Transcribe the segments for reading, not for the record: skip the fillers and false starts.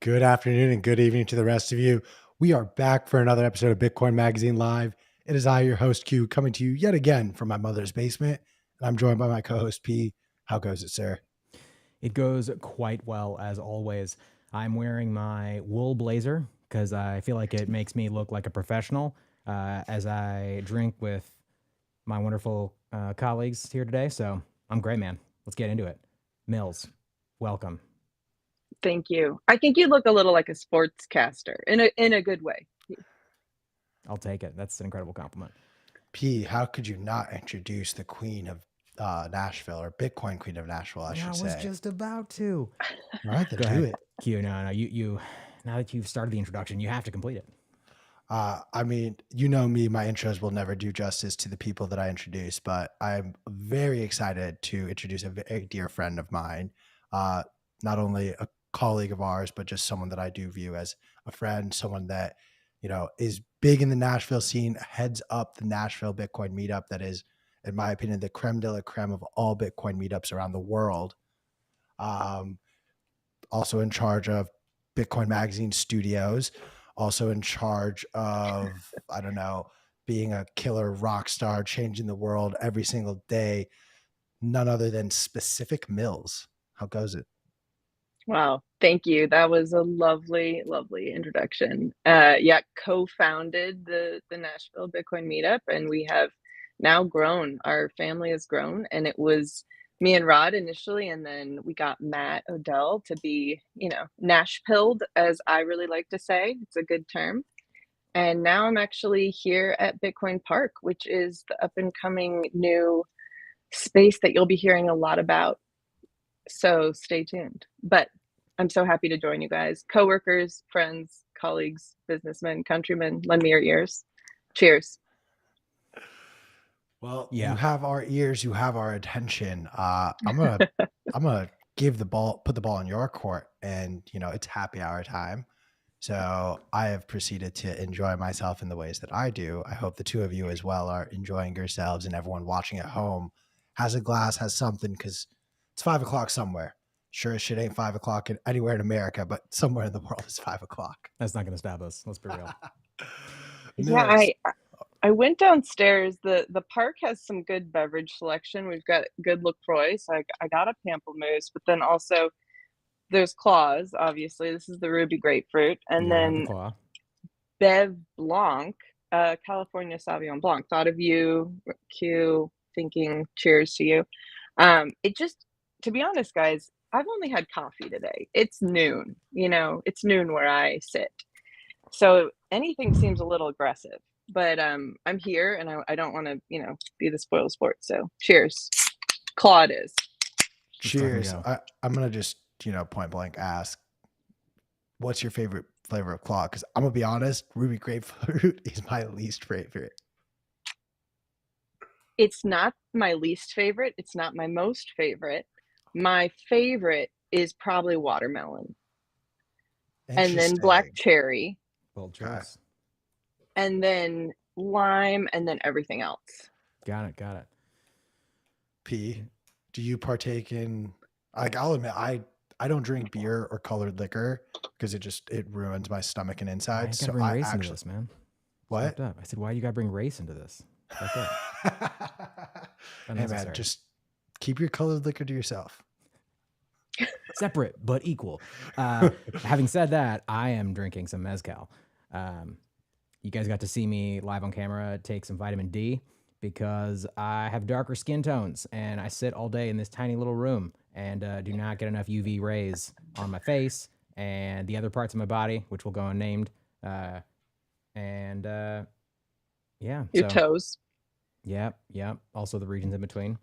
Good afternoon and good evening to the rest of you. We are back for another episode of Bitcoin Magazine Live. It is I, your host Q, coming to you yet again from my mother's basement. And I'm joined by my co-host P. How goes it, sir? It goes quite well as always. I'm wearing my wool blazer because I feel like it makes me look like a professional as I drink with my wonderful colleagues here today. So I'm great, man. Let's get into it. Mills, welcome. Thank you. I think you look a little like a sportscaster in a good way. I'll take it. That's an incredible compliment. P, how could you not introduce the queen of Nashville, or Bitcoin queen of Nashville, I should say. was just about to. All right, then Go do ahead, it. Q. No. You. Now that you've started the introduction, you have to complete it. I mean, you know me, my intros will never do justice to the people that I introduce, but I'm very excited to introduce a very dear friend of mine, not only a colleague of ours, but just someone that I do view as a friend, someone that, is big in the Nashville scene, heads up the Nashville Bitcoin meetup that is, in my opinion, the creme de la creme of all Bitcoin meetups around the world. Also in charge of Bitcoin Magazine Studios, also in charge of, I don't know, being a killer rock star, changing the world every single day. None other than Specific Mills. How goes it? Wow. Thank you. That was a lovely, lovely introduction. Co-founded the Nashville Bitcoin meetup, and we have now grown. Our family has grown, and it was me and Rod initially, and then we got Matt Odell to be, Nashpilled, as I really like to say. It's a good term. And now I'm actually here at Bitcoin Park, which is the up and coming new space that you'll be hearing a lot about. So stay tuned. But I'm so happy to join you guys. Coworkers, friends, colleagues, businessmen, countrymen, lend me your ears. Cheers. Well, Yeah. you have our ears, you have our attention. I'm gonna put the ball in your court, and it's happy hour time. So I have proceeded to enjoy myself in the ways that I do. I hope the two of you as well are enjoying yourselves, and everyone watching at home has a glass, has something, because it's 5 o'clock somewhere. Sure as shit ain't 5 o'clock anywhere in America, but somewhere in the world is 5 o'clock. That's not going to stop us. Let's be real. Yeah, I went downstairs. The park has some good beverage selection. We've got good LaCroix, so I got a pamplemousse, but then also there's Claws, obviously. This is the ruby grapefruit. And then Bev Blanc, California Sauvignon Blanc. Thought of you, Q, thinking cheers to you. To be honest, guys, I've only had coffee today. It's noon, it's noon where I sit. So anything seems a little aggressive, but I'm here, and I don't want to, be the spoil sport. So cheers. Claude is. Cheers. I'm going to just, point blank ask, what's your favorite flavor of Claw? Because I'm going to be honest, ruby grapefruit is my least favorite. It's not my least favorite. It's not my most favorite. My favorite is probably watermelon. And then black cherry. Bold choice. And then lime, and then everything else. Got it. P, do you partake in, I'll admit, I don't drink beer or colored liquor because it ruins my stomach and insides. So I actually into this, man. What? I said, why you got to bring race into this? Hey man, just keep your colored liquor to yourself. Separate but equal. Having said that, I am drinking some mezcal. You guys got to see me live on camera take some vitamin D because I have darker skin tones and I sit all day in this tiny little room and do not get enough UV rays on my face and the other parts of my body, which will go unnamed. Your toes. Yep. Also the regions in between.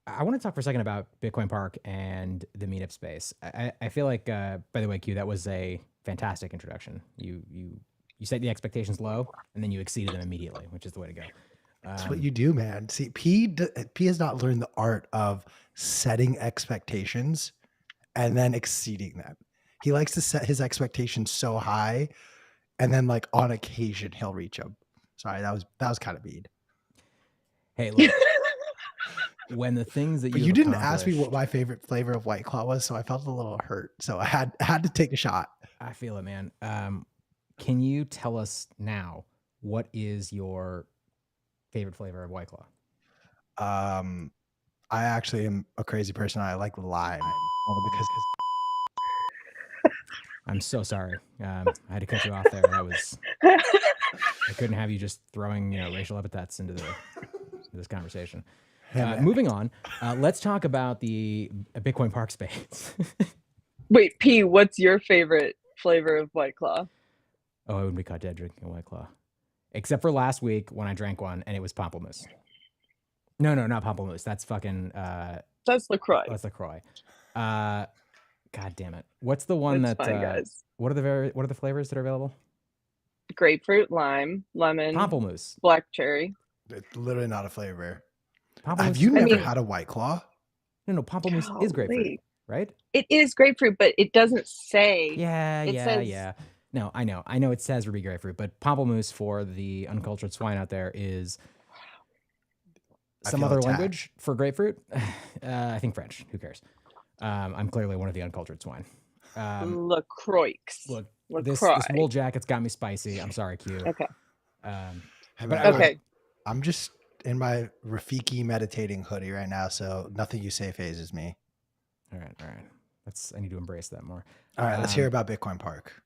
I want to talk for a second about Bitcoin Park and the meetup space. I feel like, by the way, Q, that was a fantastic introduction. You set the expectations low and then you exceeded them immediately, which is the way to go. That's what you do, man. See, P has not learned the art of setting expectations and then exceeding them. He likes to set his expectations so high, and then on occasion he'll reach them. Sorry, that was kind of mean. Hey, look. when the things that But you you have didn't ask me what accomplished, my favorite flavor of White Claw was, so I felt a little hurt. So I had to take a shot. I feel it, man. Can you tell us now what is your favorite flavor of White Claw? I actually am a crazy person. I like lime only because I'm so sorry. I had to cut you off there. That was I couldn't have you just throwing racial epithets into this conversation. Moving on, let's talk about the Bitcoin Park space. Wait, P, what's your favorite flavor of White Claw? Oh, I wouldn't be caught dead drinking a White Claw, except for last week when I drank one and it was pamplemousse. No, not pamplemousse. That's fucking. That's LaCroix. That's LaCroix. God damn it! What's the one It's that? fine, guys. What are the flavors that are available? Grapefruit, lime, lemon, Pamplemousse. black cherry. it's literally not a flavor. Pamplemousse. Have you is never grapefruit. had a White Claw? No, pamplemousse is grapefruit, right? It is grapefruit, but it doesn't say. Yeah, It says- yeah. No, I know it says ruby grapefruit, but pamplemousse for the uncultured swine out there is some feel other attacked. language for grapefruit. I think French. Who cares? I'm clearly one of the uncultured swine. LaCroix. Look, LaCroix. this wool jacket's got me spicy. I'm sorry, Q. Okay. But I'm just in my Rafiki meditating hoodie right now, so nothing you say phases me. All right. I need to embrace that more. All right, let's hear about Bitcoin Park.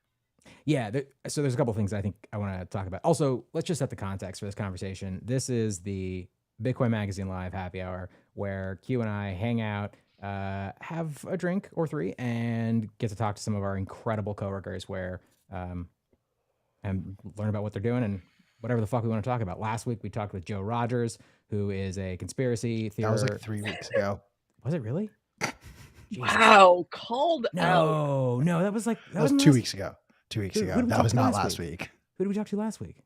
Yeah, so there's a couple things I think I want to talk about. Also, let's just set the context for this conversation. This is the Bitcoin Magazine Live happy hour where Q and I hang out, have a drink or three, and get to talk to some of our incredible coworkers and learn about what they're doing and whatever the fuck we want to talk about. Last week, we talked with Joe Rogers, who is a conspiracy theorist. That was like 3 weeks ago. Was it really? Jesus. Wow, called out. No, that was like... That was 2 weeks ago. 2 weeks ago. That was not last week. Who did we talk to last week?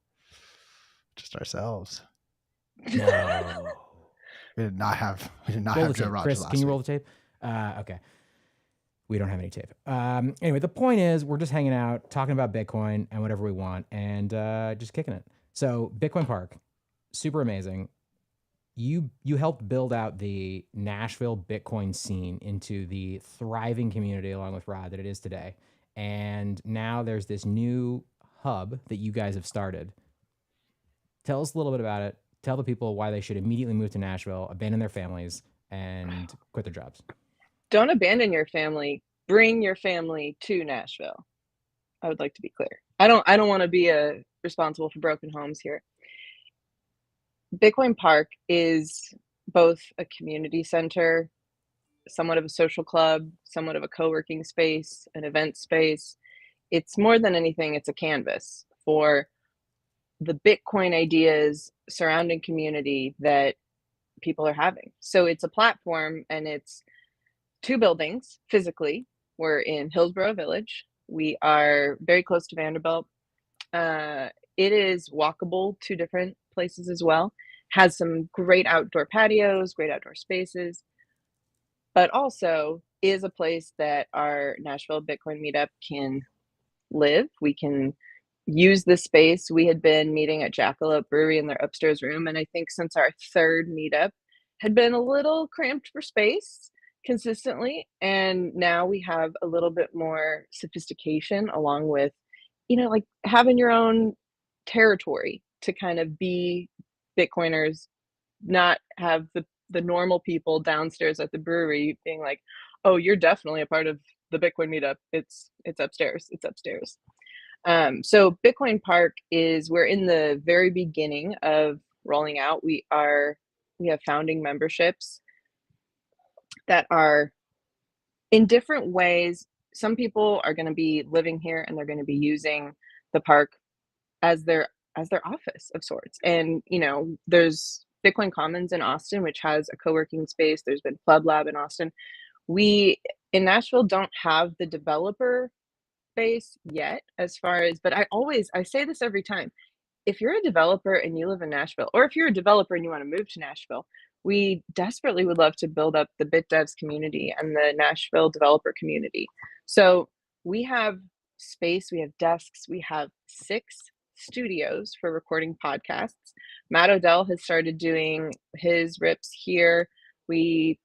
Just ourselves. No. We did not have Joe Rogers Chris, last can you week. roll the tape? Okay. We don't have any tape. Anyway, the point is we're just hanging out, talking about Bitcoin and whatever we want, and just kicking it. So Bitcoin Park, super amazing. You helped build out the Nashville Bitcoin scene into the thriving community along with Rod that it is today. And now there's this new hub that you guys have started. Tell us a little bit about it. Tell the people why they should immediately move to Nashville, abandon their families, and quit their jobs. Don't abandon your family. Bring your family to Nashville. I would like to be clear. I don't want to be responsible for broken homes here. Bitcoin Park is both a community center, somewhat of a social club, somewhat of a co-working space, an event space. It's more than anything, it's a canvas for the Bitcoin ideas surrounding community that people are having. So it's a platform, and it's 2 buildings physically. We're in Hillsborough Village. We are very close to Vanderbilt. It is walkable to different places as well. Has some great outdoor patios, great outdoor spaces, but also is a place that our Nashville Bitcoin meetup can live. We can use the space. We had been meeting at Jackalope Brewery in their upstairs room, and I think since our 3rd meetup had been a little cramped for space consistently, and now we have a little bit more sophistication along with, like having your own territory to kind of be Bitcoiners, not have the normal people downstairs at the brewery being like, oh, you're definitely a part of the Bitcoin meetup. It's upstairs. So Bitcoin Park we're in the very beginning of rolling out. We have founding memberships that are in different ways. Some people are going to be living here and they're going to be using the park as their office of sorts. And, there's Bitcoin Commons in Austin, which has a co-working space. There's been Club Lab in Austin. We in Nashville don't have the developer base yet but I say this every time. If you're a developer and you live in Nashville, or if you're a developer and you want to move to Nashville, we desperately would love to build up the BitDevs community and the Nashville developer community. So we have space, we have desks, we have 6 studios for recording podcasts. Matt Odell has started doing his rips here. We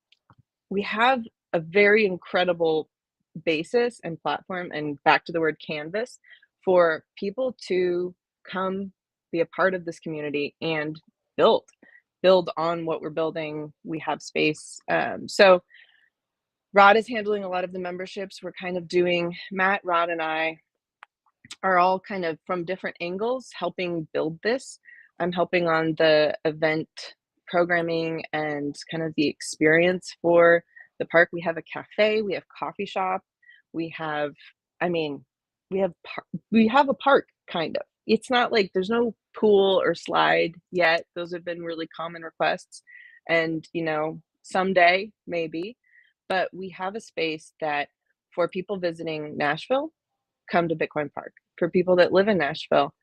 we have a very incredible basis and platform, and back to the word canvas, for people to come be a part of this community and build build on what we're building. We have space. So Rod is handling a lot of the memberships. We're kind of doing Matt, Rod, and I are all kind of from different angles helping build this. I'm helping on the event programming and kind of the experience for the park. We have a cafe, we have coffee shop, we have, I mean, we have a park kind of. It's not like there's no pool or slide yet. Those have been really common requests. And, someday maybe, but we have a space that for people visiting Nashville, come to Bitcoin Park. For people that live in Nashville,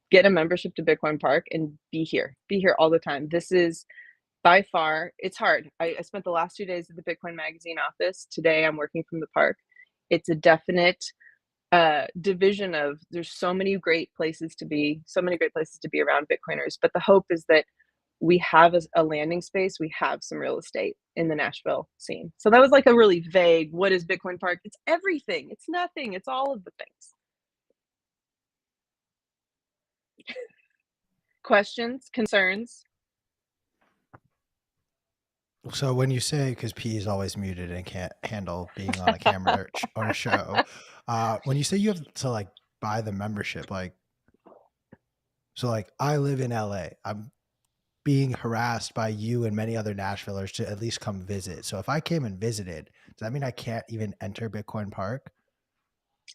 get a membership to Bitcoin Park and be here. Be here all the time. This is by far, it's hard. I spent the last 2 days at the Bitcoin Magazine office. Today I'm working from the park. It's a definite division of there's so many great places to be, so many great places to be around Bitcoiners. But the hope is that we have a landing space, we have some real estate in the Nashville scene. So that was like a really vague, what is Bitcoin Park? It's everything. It's nothing. It's all of the things. Questions, concerns? So when you say, because P is always muted and can't handle being on a camera or a show, when you say you have to like buy the membership, like, so like I live in LA, I'm being harassed by you and many other Nashvillers to at least come visit. So if I came and visited, does that mean I can't even enter Bitcoin Park?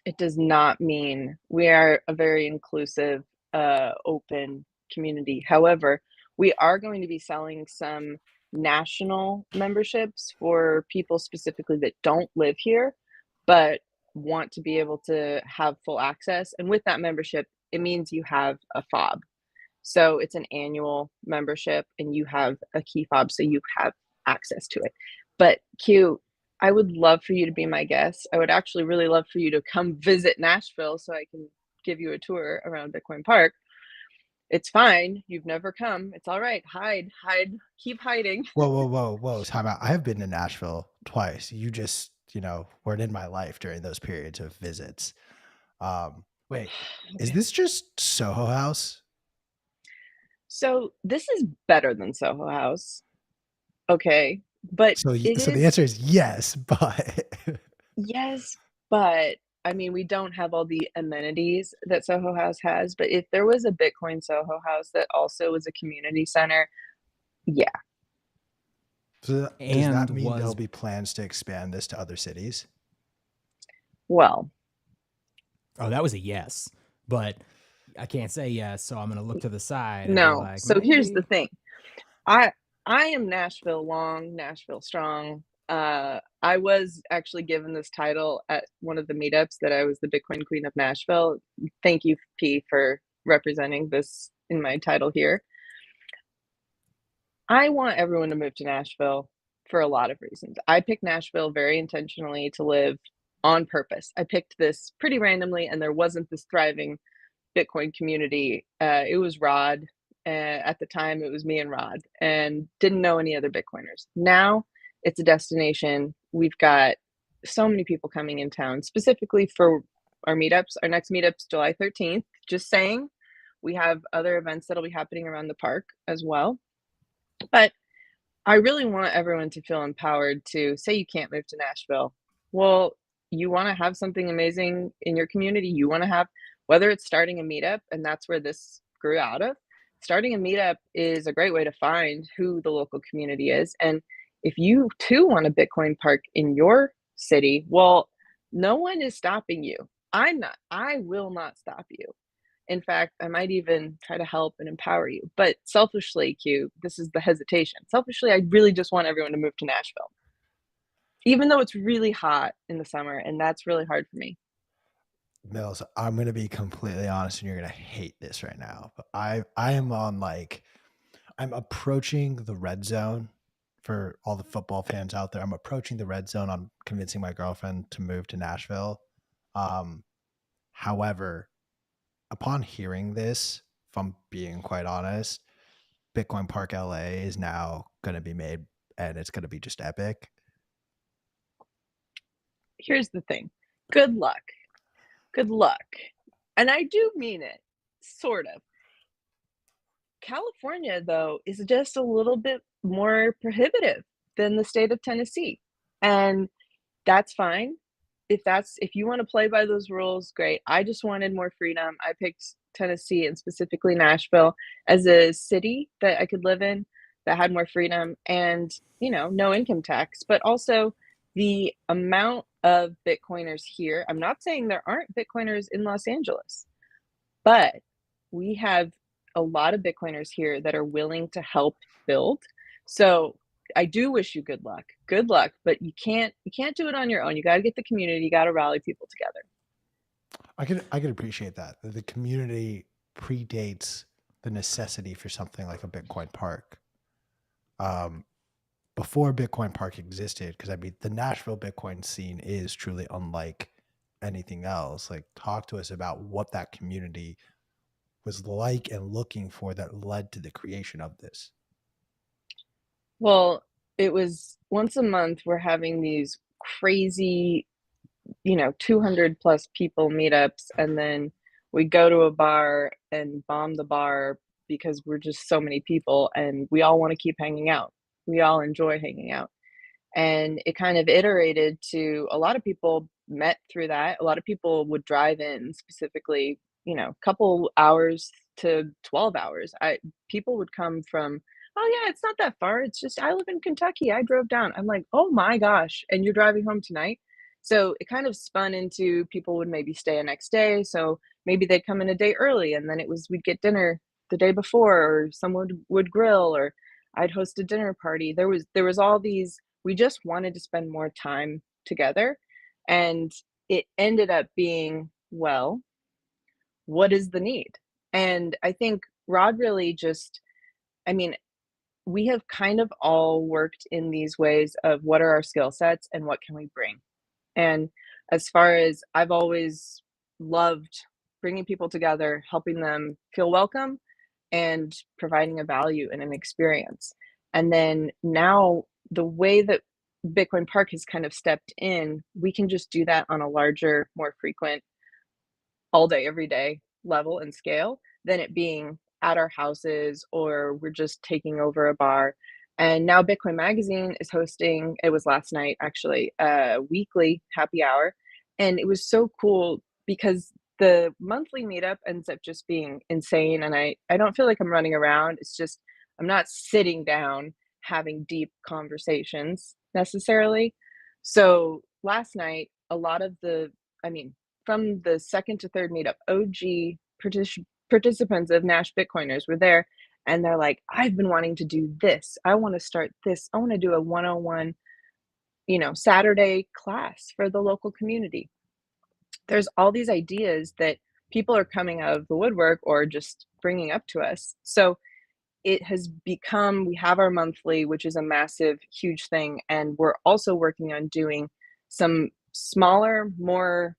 It does not mean we are a very inclusive, open community. However, we are going to be selling some national memberships for people specifically that don't live here, but want to be able to have full access. And with that membership, it means you have a fob. So it's an annual membership and you have a key fob, so you have access to it. But Q, I would love for you to be my guest. I would actually really love for you to come visit Nashville so I can give you a tour around Bitcoin Park. It's fine. You've never come. It's all right. Hide, keep hiding. Whoa. Time out. I have been to Nashville twice. You just, weren't in my life during those periods of visits. Wait, is Okay. this just Soho House? So this is better than Soho House. Okay. But So, it so the is. answer is yes, but Yes, but I mean, we don't have all the amenities that Soho House has, but if there was a Bitcoin Soho House that also was a community center, yeah. so does And that mean there'll was be plans to expand this to other cities? Well, oh, that was a yes, but I can't say yes, so I'm gonna look to the side and be no. like, So here's the maybe. thing. I I am Nashville long, Nashville strong. I was actually given this title at one of the meetups that I was the Bitcoin Queen of Nashville. Thank you, P, for representing this in my title here. I want everyone to move to Nashville for a lot of reasons. I picked Nashville very intentionally to live on purpose. I picked this pretty randomly, and there wasn't this thriving Bitcoin community. It was Rod. At the time, it was me and Rod, and didn't know any other Bitcoiners. Now it's a destination. We've got so many people coming in town, specifically for our meetups. Our next meetup's July 13th. Just saying, we have other events that'll be happening around the park as well. But I really want everyone to feel empowered to say you can't move to Nashville. Well, you want to have something amazing in your community. You want to have, whether it's starting a meetup, and that's where this grew out of. Starting a meetup is a great way to find who the local community is. And if you too want a Bitcoin park in your city, well, no one is stopping you. I will not stop you. In fact, I might even try to help and empower you. But selfishly, Q, this is the hesitation. Selfishly, I really just want everyone to move to Nashville, even though it's really hot in the summer, and that's really hard for me. Mills, I'm gonna be completely honest, and you're gonna hate this right now. But I am on like I'm approaching the red zone for all the football fans out there. I'm approaching the red zone on convincing my girlfriend to move to Nashville. Um, However, upon hearing this, if I'm being quite honest, Bitcoin Park LA is now going to be made and it's going to be just epic. Here's the thing. Good luck. Good luck. And I do mean it, sort of. California, though, is just a little bit more prohibitive than the state of Tennessee. And that's fine. If you want to play by those rules, great. I just wanted more freedom. I picked Tennessee and specifically Nashville as a city that I could live in that had more freedom and, no income tax, but also the amount of Bitcoiners here. I'm not saying there aren't Bitcoiners in Los Angeles, but we have a lot of Bitcoiners here that are willing to help build. So I do wish you good luck. Good luck, but you can't do it on your own. You got to get the community, you got to rally people together. I can appreciate that. The community predates the necessity for something like a Bitcoin park. Before Bitcoin Park existed, because I mean, the Nashville Bitcoin scene is truly unlike anything else. Like, talk to us about what that community was like and looking for that led to the creation of this. Well, it was once a month we're having these crazy, 200 plus people meetups, and then we go to a bar and bomb the bar because we're just so many people and we all want to keep hanging out. We all enjoy hanging out. And it kind of iterated to a lot of people met through that. A lot of people would drive in specifically, a couple hours to 12 hours. People would come from, oh yeah, it's not that far. It's just I live in Kentucky. I drove down. I'm like, oh my gosh, and you're driving home tonight? So it kind of spun into people would maybe stay a next day. So maybe they'd come in a day early and then we'd get dinner the day before, or someone would grill, or I'd host a dinner party. There was all these, we just wanted to spend more time together. And it ended up being, well, what is the need? And I think Rod really just, I mean, we have kind of all worked in these ways of what are our skill sets and what can we bring. And as far as I've always loved bringing people together, helping them feel welcome and providing a value and an experience. And then now the way that Bitcoin Park has kind of stepped in, we can just do that on a larger, more frequent, all day, every day level and scale than it being at our houses or we're just taking over a bar. And now Bitcoin Magazine is hosting, it was last night actually, a weekly happy hour. And it was so cool because the monthly meetup ends up just being insane. And I don't feel like I'm running around. It's just, I'm not sitting down having deep conversations necessarily. So last night, a lot of from the second to third meetup, OG participants of Nash Bitcoiners were there, and they're like, I've been wanting to do this. I want to start this. I want to do a 101, Saturday class for the local community. There's all these ideas that people are coming out of the woodwork or just bringing up to us. So it has become, we have our monthly, which is a massive, huge thing. And we're also working on doing some smaller, more,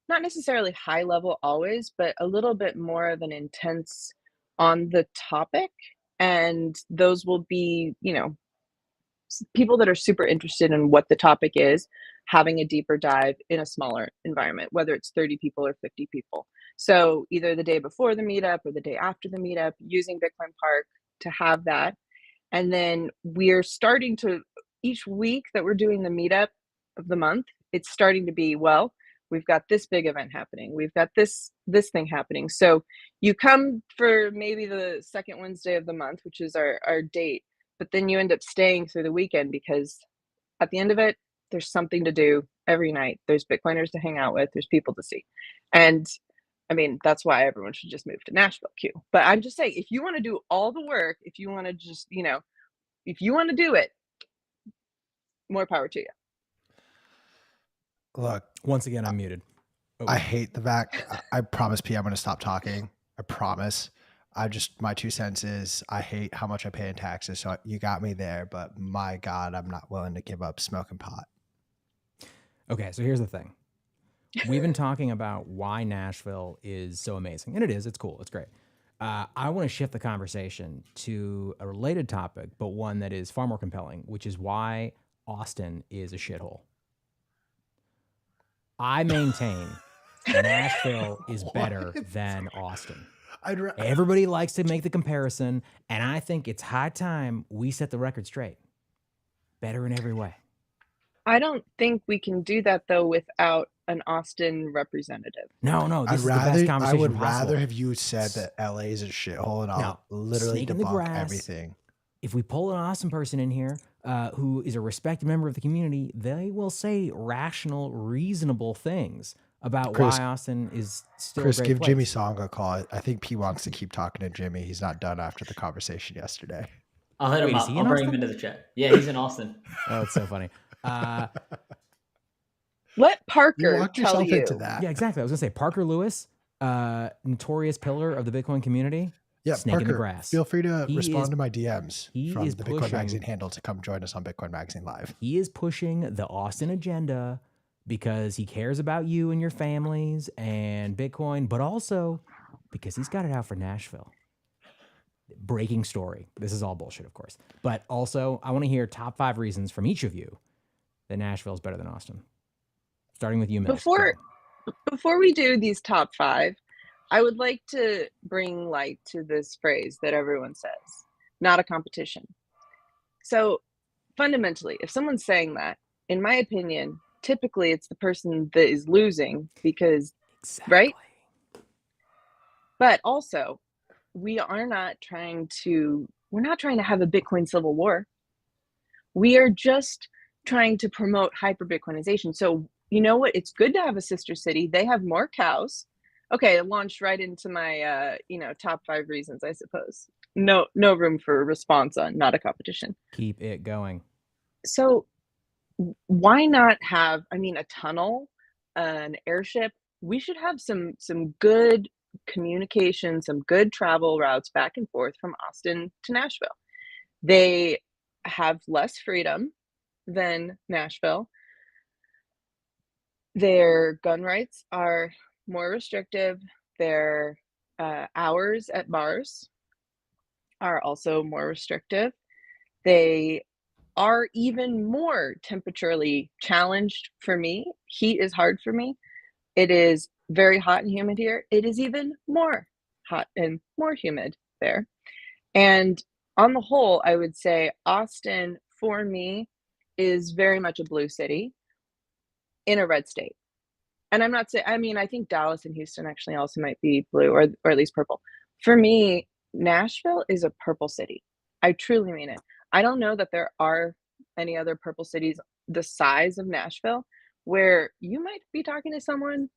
not necessarily high level always, but a little bit more of an intense on the topic. And those will be, people that are super interested in what the topic is, having a deeper dive in a smaller environment, whether it's 30 people or 50 people. So either the day before the meetup or the day after the meetup, using Bitcoin Park to have that. And then we're starting to, each week that we're doing the meetup of the month, it's starting to be, well, we've got this big event happening. We've got this thing happening. So you come for maybe the second Wednesday of the month, which is our date, but then you end up staying through the weekend because at the end of it, there's something to do every night. There's Bitcoiners to hang out with. There's people to see. And I mean, that's why everyone should just move to Nashville, Q. But I'm just saying, if you want to do all the work, if you want to just, if you want to do it, more power to you. Look, Once again, I'm muted. Oh. I hate the fact. I promise, P, I'm going to stop talking. I promise. My 2 cents is I hate how much I pay in taxes. So you got me there, but my God, I'm not willing to give up smoking pot. Okay, so here's the thing. We've been talking about why Nashville is so amazing. And it is. It's cool. It's great. I want to shift the conversation to a related topic, but one that is far more compelling, which is why Austin is a shithole. I maintain Nashville is better What? than Austin. I'd ra- Everybody likes to make the comparison, and I think it's high time we set the record straight. Better in every way. I don't think we can do that though without an Austin representative. No, this I'd is the best rather I conversation would possible. rather have you said that LA is a shithole, and I'll Now, literally snake in the debunk grass. everything. If we pull an Austin person in here who is a respected member of the community, they will say rational, reasonable things about Chris- why Austin is still Chris, a great give place. Jimmy Song a call. I think P wants to keep talking to Jimmy. He's not done after the conversation yesterday. I'll hit him Wait, is up. he I'll in bring him Austin? into the chat. Yeah, he's in Austin. Oh, it's so funny. Let You Parker walked tell yourself you. into that. Yeah, exactly. I was gonna say Parker Lewis, notorious pillar of the Bitcoin community. Yeah, Snake Parker, in the grass. feel free to He respond is- to my DMs he from is the Bitcoin pushing- Magazine handle to come join us on Bitcoin Magazine Live. He is pushing the Austin agenda because he cares about you and your families and Bitcoin, but also because he's got it out for Nashville. Breaking story. This is all bullshit, of course. But also, I want to hear top 5 reasons from each of you that Nashville is better than Austin. Starting with you, Mills. Before we do these top 5, I would like to bring light to this phrase that everyone says, not a competition. So fundamentally, if someone's saying that, in my opinion, typically it's the person that is losing because, Exactly. right? But also, we're not trying to have a Bitcoin civil war. We are just trying to promote hyper Bitcoinization. So you know what? It's good to have a sister city. They have more cows. Okay, it launched right into my top 5 reasons, I suppose. No room for a response on not a competition. Keep it going. So why not have, a tunnel, an airship? We should have some good communication, some good travel routes back and forth from Austin to Nashville. They have less freedom than Nashville. Their gun rights are more restrictive. Their hours at bars are also more restrictive. They are even more temperaturely challenged for me. Heat is hard for me. It is very hot and humid here. It is even more hot and more humid there. And on the whole, I would say Austin, for me, is very much a blue city in a red state. And I'm not saying, I think Dallas and Houston actually also might be blue or at least purple. For me, Nashville is a purple city. I truly mean it. I don't know that there are any other purple cities the size of Nashville where you might be talking to someone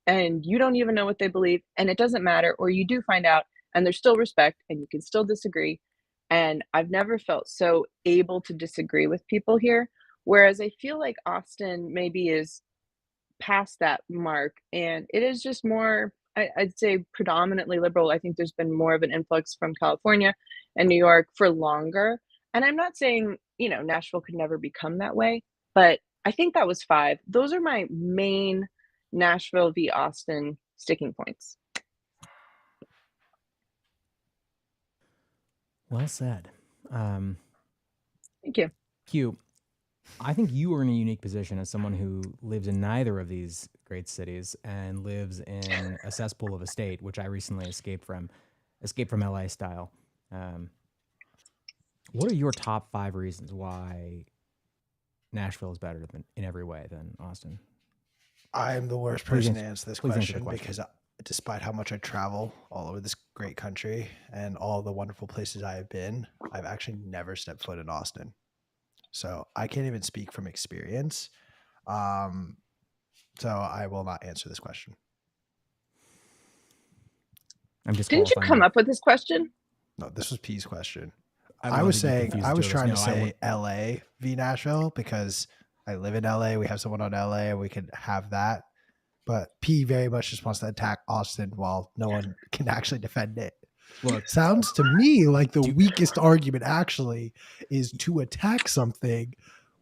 and you don't even know what they believe and it doesn't matter, or you do find out and there's still respect and you can still disagree. And I've never felt so able to disagree with people here. Whereas I feel like Austin maybe is past that mark and it is just more, I'd say predominantly liberal. I think there's been more of an influx from California and New York for longer. And I'm not saying, Nashville could never become that way, but I think that was 5. Those are my main Nashville v. Austin sticking points. Well said. Thank you. Q, I think you are in a unique position as someone who lives in neither of these great cities and lives in a cesspool of a state, which I recently escaped from LA style. What are your top 5 reasons why Nashville is better in every way than Austin? I'm the worst Please person to answer- answer this please answer the question question. because despite how much I travel all over this great country and all the wonderful places I have been, I've actually never stepped foot in Austin. So I can't even speak from experience. So I will not answer this question. I'm Didn't you disqualifying come up with this question? No, this was P's question. I I love was that you saying, confuse I the was two of us. trying to No, I say would- LA v Nashville because I live in LA. We have someone on LA and we could have that. But P very much just wants to attack Austin while no one can actually defend it. Look, Sounds to me like the weakest argument actually is to attack something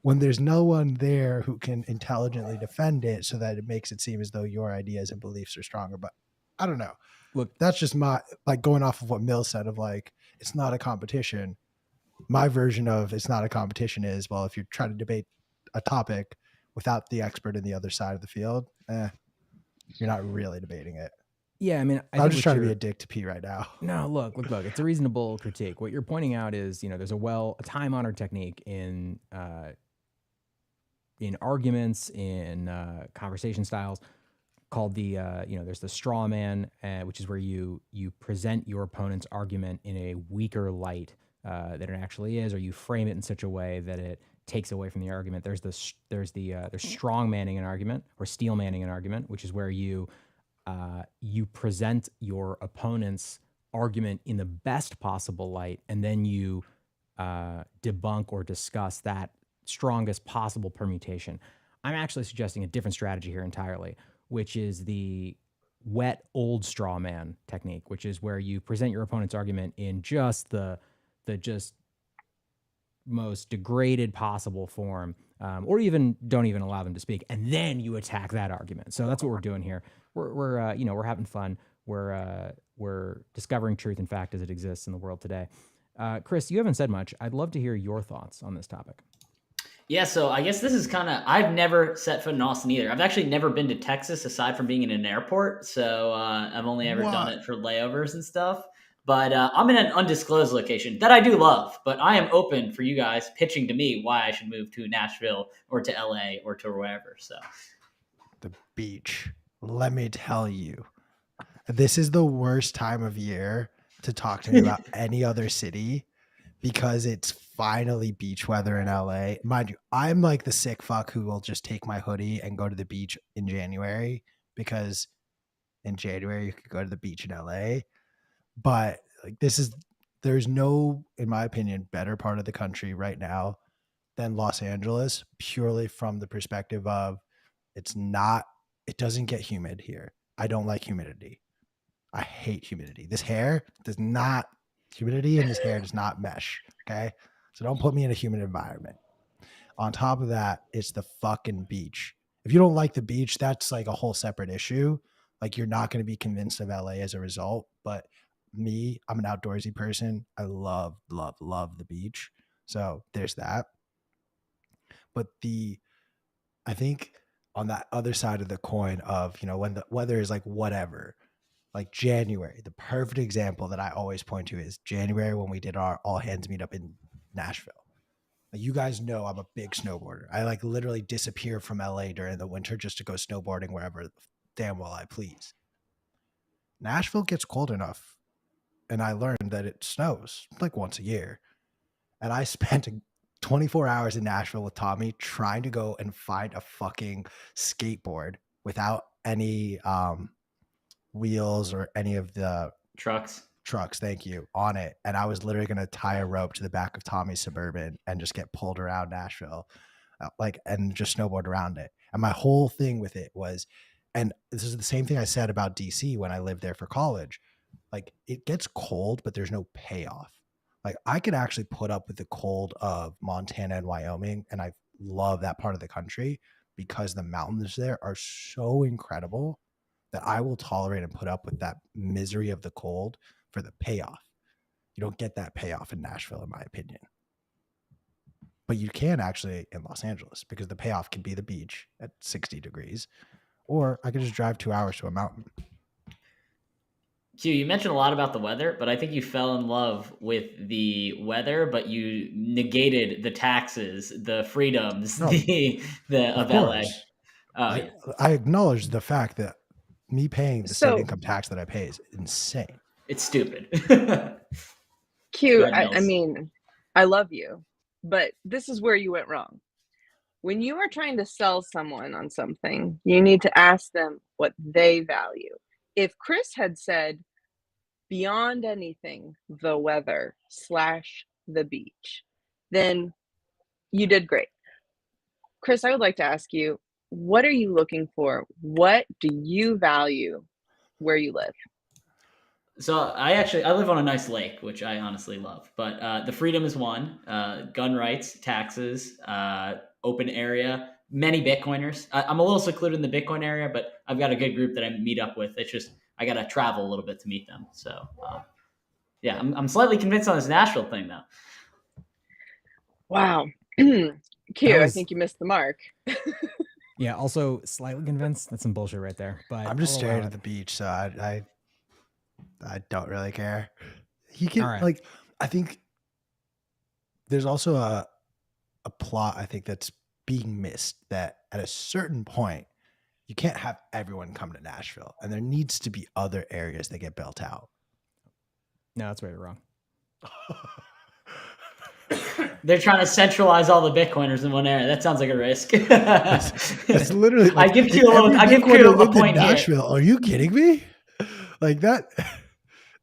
when there's no one there who can intelligently defend it so that it makes it seem as though your ideas and beliefs are stronger. But I don't know. Look, that's just my, like, going off of what Mill said of like, it's not a competition. My version of it's not a competition is, well, if you're trying to debate a topic without the expert in the other side of the field, you're not really debating it. yeah, I mean, I I'm think just what trying to be you're a dick to P right now. no, look. It's a reasonable critique. What you're pointing out is, there's a time-honored technique in arguments, in conversation styles, called there's the straw man, which is where you present your opponent's argument in a weaker light than it actually is, or you frame it in such a way that it takes away from the argument. There's strong manning an argument, or steel manning an argument, which is where you present your opponent's argument in the best possible light, and then you debunk or discuss that strongest possible permutation. I'm actually suggesting a different strategy here entirely, which is the wet old straw man technique, which is where you present your opponent's argument in just the just most degraded possible form, or even don't even allow them to speak, and then you attack that argument. So that's what we're doing here. We're having fun. We're discovering truth and fact as it exists in the world today. Chris, you haven't said much. I'd love to hear your thoughts on this topic. Yeah, so I guess this is kind of, I've never set foot in Austin either. I've actually never been to Texas aside from being in an airport. So I've only ever done it for layovers and stuff. But I'm in an undisclosed location that I do love. But I am open for you guys pitching to me why I should move to Nashville or to LA or to wherever. So The beach. Let me tell you, this is the worst time of year to talk to me about any other city, because it's finally beach weather in LA. Mind you, I'm like the sick fuck who will just take my hoodie and go to the beach in January, because in January you could go to the beach in LA. But like, there's no, in my opinion, better part of the country right now than Los Angeles, purely from the perspective of it doesn't get humid here. I don't like humidity. I hate humidity. Humidity in this hair does not mesh. Okay. So don't put me in a humid environment. On top of that, it's the fucking beach. If you don't like the beach, that's like a whole separate issue. Like, you're not going to be convinced of LA as a result. But me, I'm an outdoorsy person. I love, love, love the beach. So there's that. But I think on that other side of the coin of, when the weather is like whatever, like January, the perfect example that I always point to is January, when we did our all hands meetup in Nashville. Like, you guys know I'm a big snowboarder. I like literally disappear from LA during the winter just to go snowboarding wherever damn well I please. Nashville gets cold enough, and I learned that it snows like once a year. And I spent 24 hours in Nashville with Tommy trying to go and find a fucking skateboard without any wheels or any of the trucks, thank you, on it. And I was literally going to tie a rope to the back of Tommy's Suburban and just get pulled around Nashville, and just snowboard around it. And my whole thing with it was, and this is the same thing I said about DC when I lived there for college, like, it gets cold, but there's no payoff. Like, I could actually put up with the cold of Montana and Wyoming, and I love that part of the country because the mountains there are so incredible that I will tolerate and put up with that misery of the cold for the payoff. You don't get that payoff in Nashville, in my opinion. But you can actually in Los Angeles, because the payoff can be the beach at 60 degrees, or I could just drive 2 hours to a mountain. Q, you mentioned a lot about the weather, but I think you fell in love with the weather, but you negated the taxes, the freedoms, No, of LA. I acknowledge the fact that me paying the state So income tax that I pay is insane. It's stupid. Q, Go ahead, I Mills. mean, I love you, but this is where you went wrong. When you are trying to sell someone on something, you need to ask them what they value. If Chris had said, beyond anything, the weather / the beach, then you did great. Chris, I would like to ask you, what are you looking for? What do you value where you live? So I live on a nice lake, which I honestly love. But the freedom is one: gun rights, taxes, open area, many Bitcoiners. I'm a little secluded in the Bitcoin area, but I've got a good group that I meet up with. It's just I got to travel a little bit to meet them. So yeah, I'm slightly convinced on this Nashville thing though. Wow. Q, I think you missed the mark. Yeah, also slightly convinced. That's some bullshit right there. But I'm just staring at the beach, so I don't really care. He can like, I think there's also a plot I think that's being missed, that at a certain point you can't have everyone come to Nashville, and there needs to be other areas that get built out. No, that's where you're wrong. They're trying to centralize all the Bitcoiners in one area. That sounds like a risk. That's literally. Like, I give Q a point here. Nashville. Are you kidding me? Like that.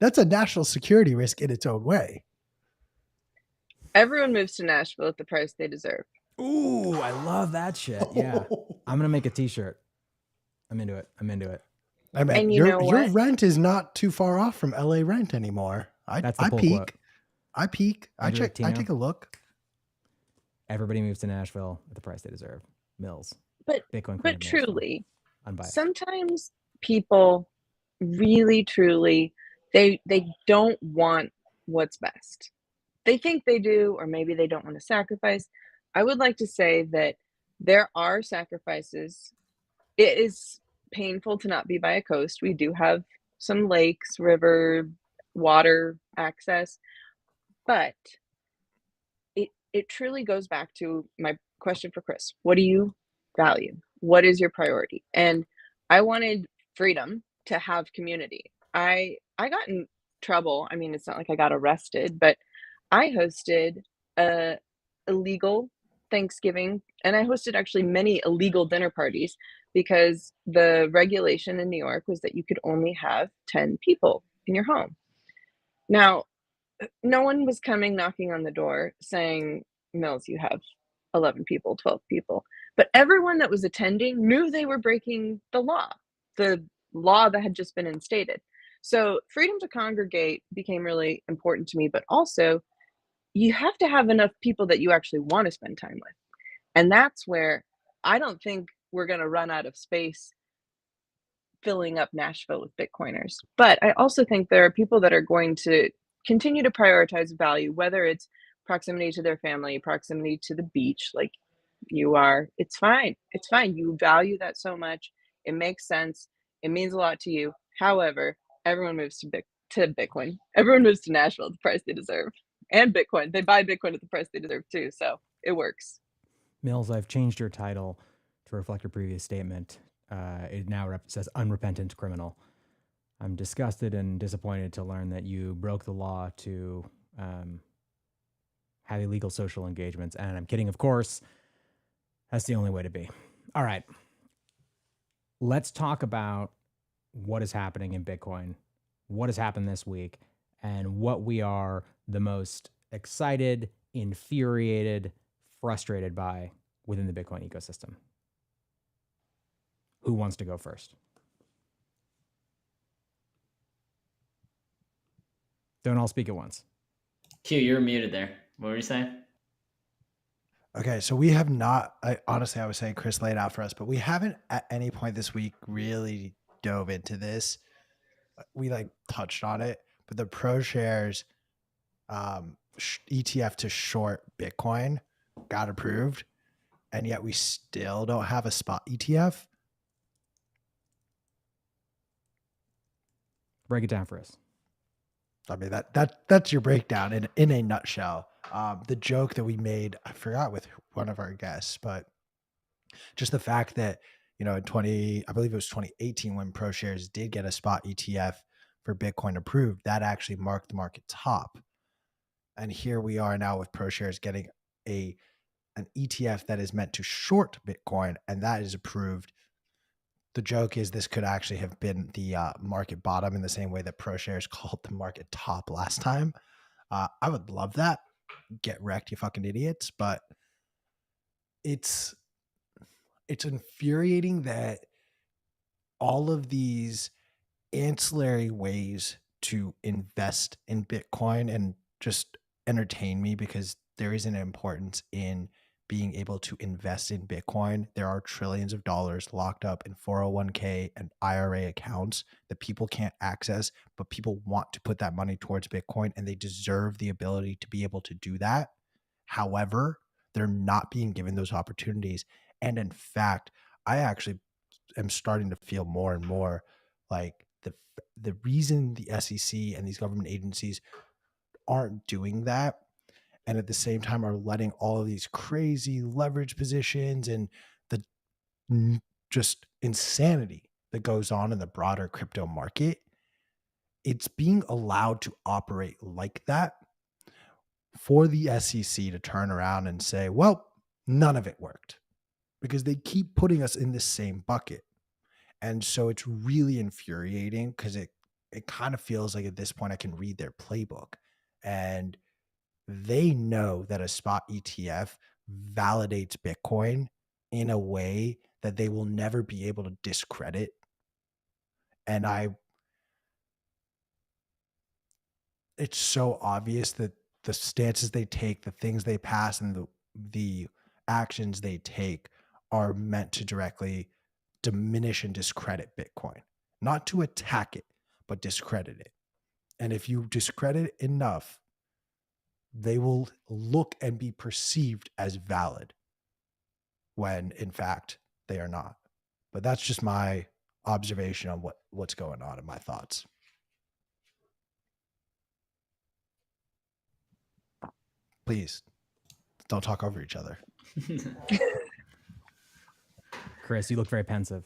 That's a national security risk in its own way. Everyone moves to Nashville at the price they deserve. Ooh, I love that shit. Yeah, I'm gonna make a T-shirt. I'm into it. I mean, your rent is not too far off from LA rent anymore. I peek. I take a look. Everybody moves to Nashville at the price they deserve. Mills. But Bitcoin. But truly, sometimes people really, truly, they don't want what's best. They think they do, or maybe they don't want to sacrifice. I would like to say that there are sacrifices. It is painful to not be by a coast. We do have some lakes, river, water access, but it truly goes back to my question for Chris. What do you value? What is your priority? And I wanted freedom to have community. I got in trouble. I mean, it's not like I got arrested, but I hosted a illegal Thanksgiving, and I hosted actually many illegal dinner parties because the regulation in New York was that you could only have 10 people in your home. Now, no one was coming knocking on the door saying, Mills, you have 11 people, 12 people. But everyone that was attending knew they were breaking the law that had just been instated. So freedom to congregate became really important to me, but also you have to have enough people that you actually want to spend time with. And that's where I don't think we're going to run out of space filling up Nashville with Bitcoiners. But I also think there are people that are going to continue to prioritize value, whether it's proximity to their family, proximity to the beach, like you are. It's fine. It's fine. You value that so much. It makes sense. It means a lot to you. However, everyone moves to Bitcoin. Everyone moves to Nashville at the price they deserve. And Bitcoin. They buy Bitcoin at the price they deserve too. So it works. Mills, I've changed your title to reflect your previous statement. It now says unrepentant criminal. I'm disgusted and disappointed to learn that you broke the law to have illegal social engagements. And I'm kidding, of course. That's the only way to be. All right. Let's talk about what is happening in Bitcoin, what has happened this week, and what we are the most excited, infuriated, frustrated by within the Bitcoin ecosystem. Who wants to go first? Don't all speak at once. Q, you're muted there. What were you saying? Okay, so we have not, honestly, I was saying Chris laid out for us, but we haven't at any point this week really dove into this. We touched on it, but the ProShares ETF to short Bitcoin got approved, and yet we still don't have a spot ETF. Break it down for us. I mean, that's your breakdown in a nutshell. The joke that we made, I forgot with one of our guests, but just the fact that, in I believe it was 2018 when ProShares did get a spot ETF for Bitcoin approved, that actually marked the market top. And here we are now with ProShares getting an ETF that is meant to short Bitcoin, and that is approved. The joke is this could actually have been the market bottom in the same way that ProShares called the market top last time. I would love that. Get wrecked, you fucking idiots. But it's infuriating that all of these ancillary ways to invest in Bitcoin and just entertain me, because there is an importance in being able to invest in Bitcoin. There are trillions of dollars locked up in 401k and IRA accounts that people can't access, but people want to put that money towards Bitcoin and they deserve the ability to be able to do that. However, they're not being given those opportunities. And in fact, I actually am starting to feel more and more like the reason the SEC and these government agencies aren't doing that, and at the same time are letting all of these crazy leverage positions and the just insanity that goes on in the broader crypto market, it's being allowed to operate like that for the SEC to turn around and say, well, none of it worked, because they keep putting us in the same bucket. And so it's really infuriating because it kind of feels like at this point I can read their playbook, and they know that a spot ETF validates Bitcoin in a way that they will never be able to discredit. And it's so obvious that the stances they take, the things they pass, and the actions they take are meant to directly diminish and discredit Bitcoin, not to attack it, but discredit it. And if you discredit it enough, they will look and be perceived as valid when in fact they are not. But that's just my observation on what's going on and my thoughts. Please don't talk over each other. Chris, you look very pensive.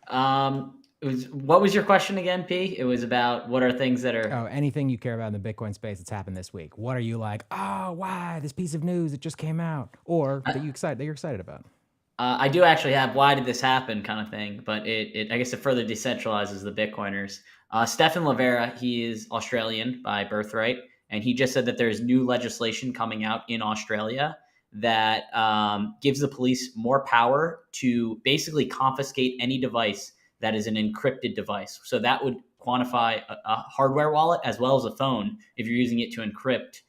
What was your question again, P? It was about what are things that are... Oh, anything you care about in the Bitcoin space that's happened this week. What are you like, oh, why? This piece of news that just came out. Or that you're excited about. I do actually have why did this happen kind of thing, but I guess it further decentralizes the Bitcoiners. Stefan Lavera, he is Australian by birthright, and he just said that there's new legislation coming out in Australia that gives the police more power to basically confiscate any device that is an encrypted device. So that would quantify a hardware wallet as well as a phone if you're using it to encrypt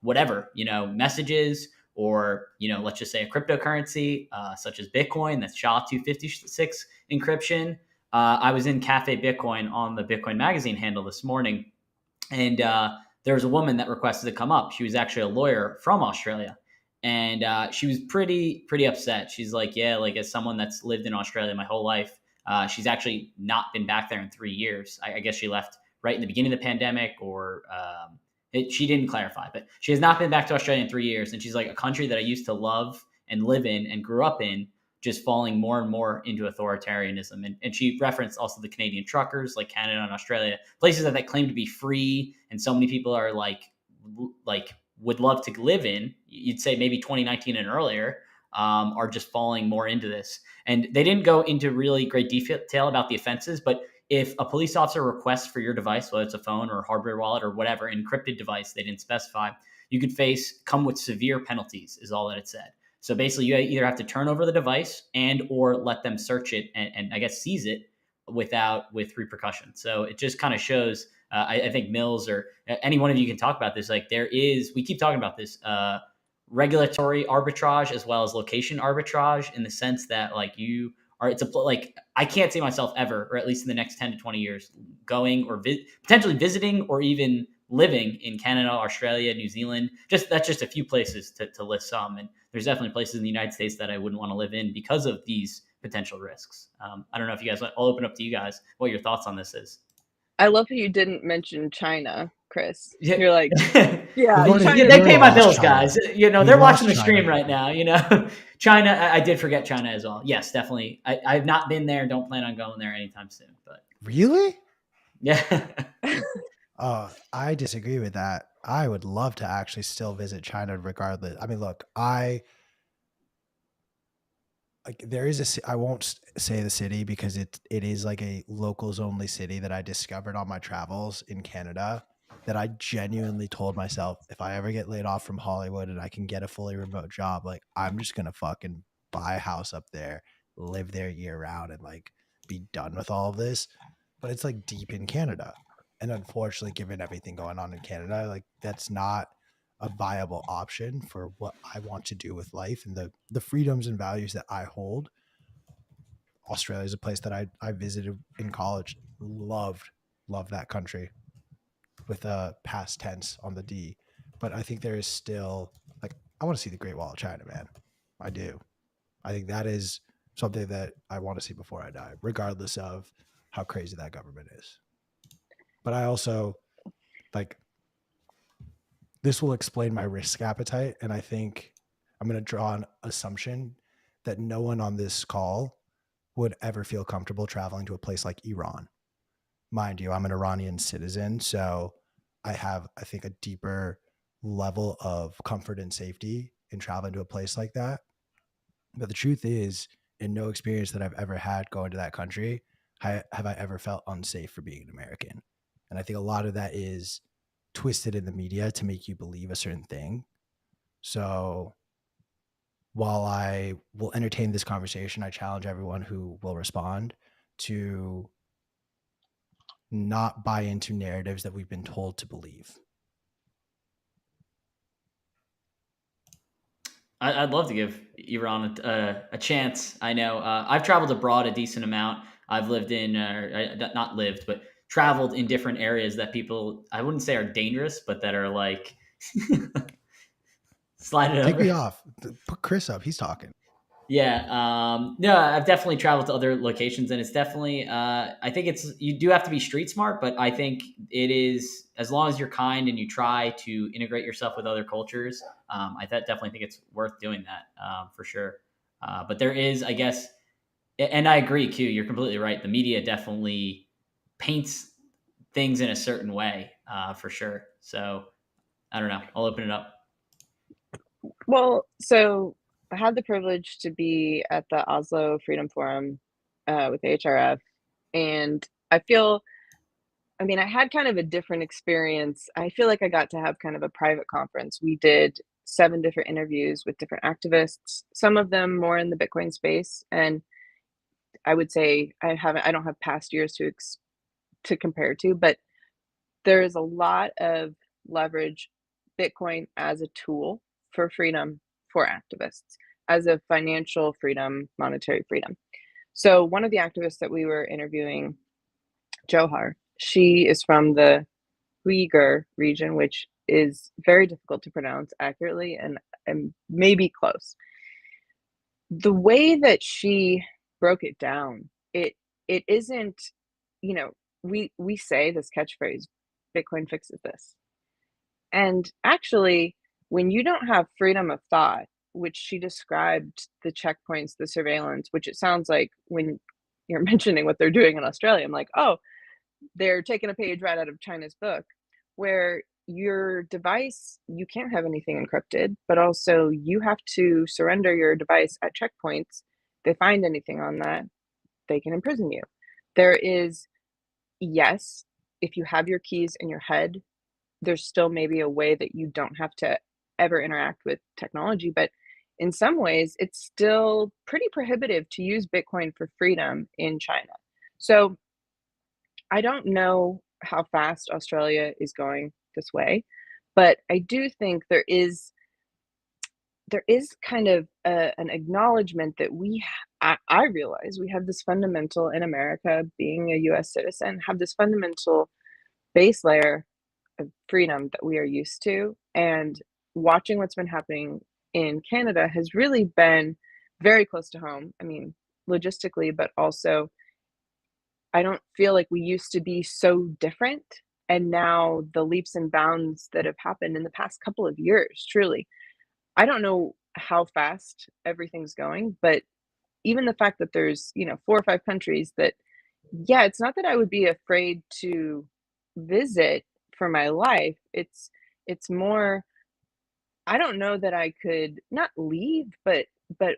whatever, messages, or, let's just say a cryptocurrency such as Bitcoin that's SHA-256 encryption. I was in Cafe Bitcoin on the Bitcoin Magazine handle this morning, and there was a woman that requested to come up. She was actually a lawyer from Australia, and she was pretty upset. She's like, yeah, like as someone that's lived in Australia my whole life, she's actually not been back there in 3 years. I guess she left right in the beginning of the pandemic, or she didn't clarify, but she has not been back to Australia in 3 years. And she's like, a country that I used to love and live in and grew up in, just falling more and more into authoritarianism. And she referenced also the Canadian truckers, like Canada and Australia, places that claim to be free. And so many people are like would love to live in, you'd say maybe 2019 and earlier, are just falling more into this. And they didn't go into really great detail about the offenses, but if a police officer requests for your device, whether it's a phone or a hardware wallet or whatever, encrypted device, they didn't specify, you could come with severe penalties, is all that it said. So basically, you either have to turn over the device and or let them search it and I guess seize it with repercussions. So it just kind of shows, I think Mills or any one of you can talk about this. Like we keep talking about this, regulatory arbitrage as well as location arbitrage, in the sense that like I can't see myself ever, or at least in the next 10 to 20 years, going or potentially visiting or even living in Canada, Australia, New Zealand. That's just a few places to list some. And there's definitely places in the United States that I wouldn't want to live in because of these potential risks. I don't know if you guys, I'll open up to you guys what your thoughts on this is. I love how you didn't mention China, Chris. Yeah. You're like, yeah, China, they pay my bills, China. guys. They're watching the stream right now. China, I did forget China as well. Yes, definitely. I've not been there. Don't plan on going there anytime soon. But really, yeah. I disagree with that. I would love to actually still visit China regardless. I mean, look, there is I won't say the city because it is like a locals only city that I discovered on my travels in Canada, that I genuinely told myself, if I ever get laid off from Hollywood and I can get a fully remote job, like I'm just going to fucking buy a house up there, live there year round, and like be done with all of this. But it's like deep in Canada. And unfortunately, given everything going on in Canada, like that's not a viable option for what I want to do with life and the freedoms and values that I hold, Australia is a place that I visited in college. Loved that country with a past tense on the D. But I think there is still, like, I want to see the Great Wall of China, man. I do. I think that is something that I want to see before I die, regardless of how crazy that government is. But I also, like, this will explain my risk appetite. And I think I'm going to draw an assumption that no one on this call would ever feel comfortable traveling to a place like Iran. Mind you, I'm an Iranian citizen, so I have, I think, a deeper level of comfort and safety in traveling to a place like that. But the truth is, in no experience that I've ever had going to that country, have I ever felt unsafe for being an American. And I think a lot of that is twisted in the media to make you believe a certain thing. So while I will entertain this conversation, I challenge everyone who will respond to not buy into narratives that we've been told to believe. I'd love to give Iran a chance. I know I've traveled abroad a decent amount. I've lived in, not lived, but traveled in different areas that people, I wouldn't say are dangerous, but that are like, slide it Take over. me off. Put Chris up. He's talking. Yeah. No, I've definitely traveled to other locations, and it's definitely, I think you do have to be street smart, but I think it is, as long as you're kind and you try to integrate yourself with other cultures, I definitely think it's worth doing that, for sure. But there is, I guess, and I agree, Q, you're completely right. The media definitely paints things in a certain way, for sure. So I don't know. I'll open it up. Well, so I had the privilege to be at the Oslo Freedom Forum with HRF, and I had kind of a different experience. I feel like I got to have kind of a private conference. We did 7 different interviews with different activists, some of them more in the Bitcoin space, and I would say I don't have past years to compare to, but there is a lot of leverage Bitcoin as a tool for freedom for activists, as a financial freedom, monetary freedom. So one of the activists that we were interviewing, Johar, she is from the Uyghur region, which is very difficult to pronounce accurately and maybe close. The way that she broke it down, it isn't, we say this catchphrase, Bitcoin fixes this. And actually, when you don't have freedom of thought, which she described the checkpoints, the surveillance, which it sounds like when you're mentioning what they're doing in Australia, I'm like, oh, they're taking a page right out of China's book, where your device, you can't have anything encrypted, but also you have to surrender your device at checkpoints. They find anything on that, they can imprison you. There is, yes, if you have your keys in your head, there's still maybe a way that you don't have to ever interact with technology, but in some ways it's still pretty prohibitive to use Bitcoin for freedom in China. So I don't know how fast Australia is going this way, but I do think there is kind of an acknowledgement that I realize we have this fundamental in America, being a US citizen, have this fundamental base layer of freedom that we are used to. And watching what's been happening in Canada has really been very close to home. I mean, logistically, but also I don't feel like we used to be so different. And now the leaps and bounds that have happened in the past couple of years, truly, I don't know how fast everything's going, but even the fact that there's, 4 or 5 countries that, yeah, it's not that I would be afraid to visit for my life. It's more, I don't know that I could not leave, but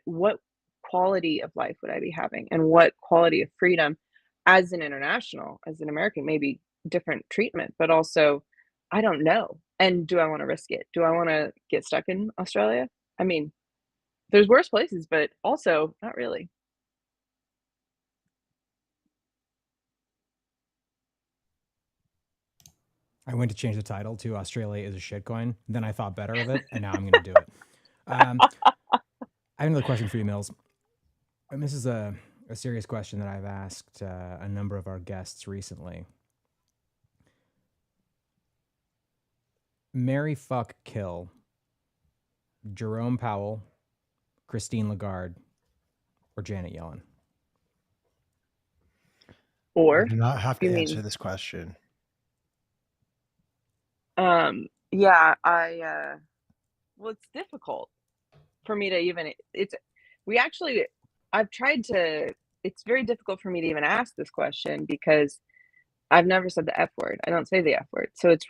what quality of life would I be having, and what quality of freedom as an international, as an American, maybe different treatment, but also I don't know. And do I want to risk it? Do I want to get stuck in Australia? I mean, there's worse places, but also not really. I went to change the title to Australia is a shitcoin. Then I thought better of it, and now I'm going to do it. I have another question for you, Mills. And this is a serious question that I've asked a number of our guests recently. Marry, fuck, kill Jerome Powell, Christine Lagarde, or Janet Yellen? Or You do not have to you answer mean, this question. yeah, well, it's difficult for me to even, I've tried to, it's very difficult for me to even ask this question because I've never said the F word. I don't say the F word. So it's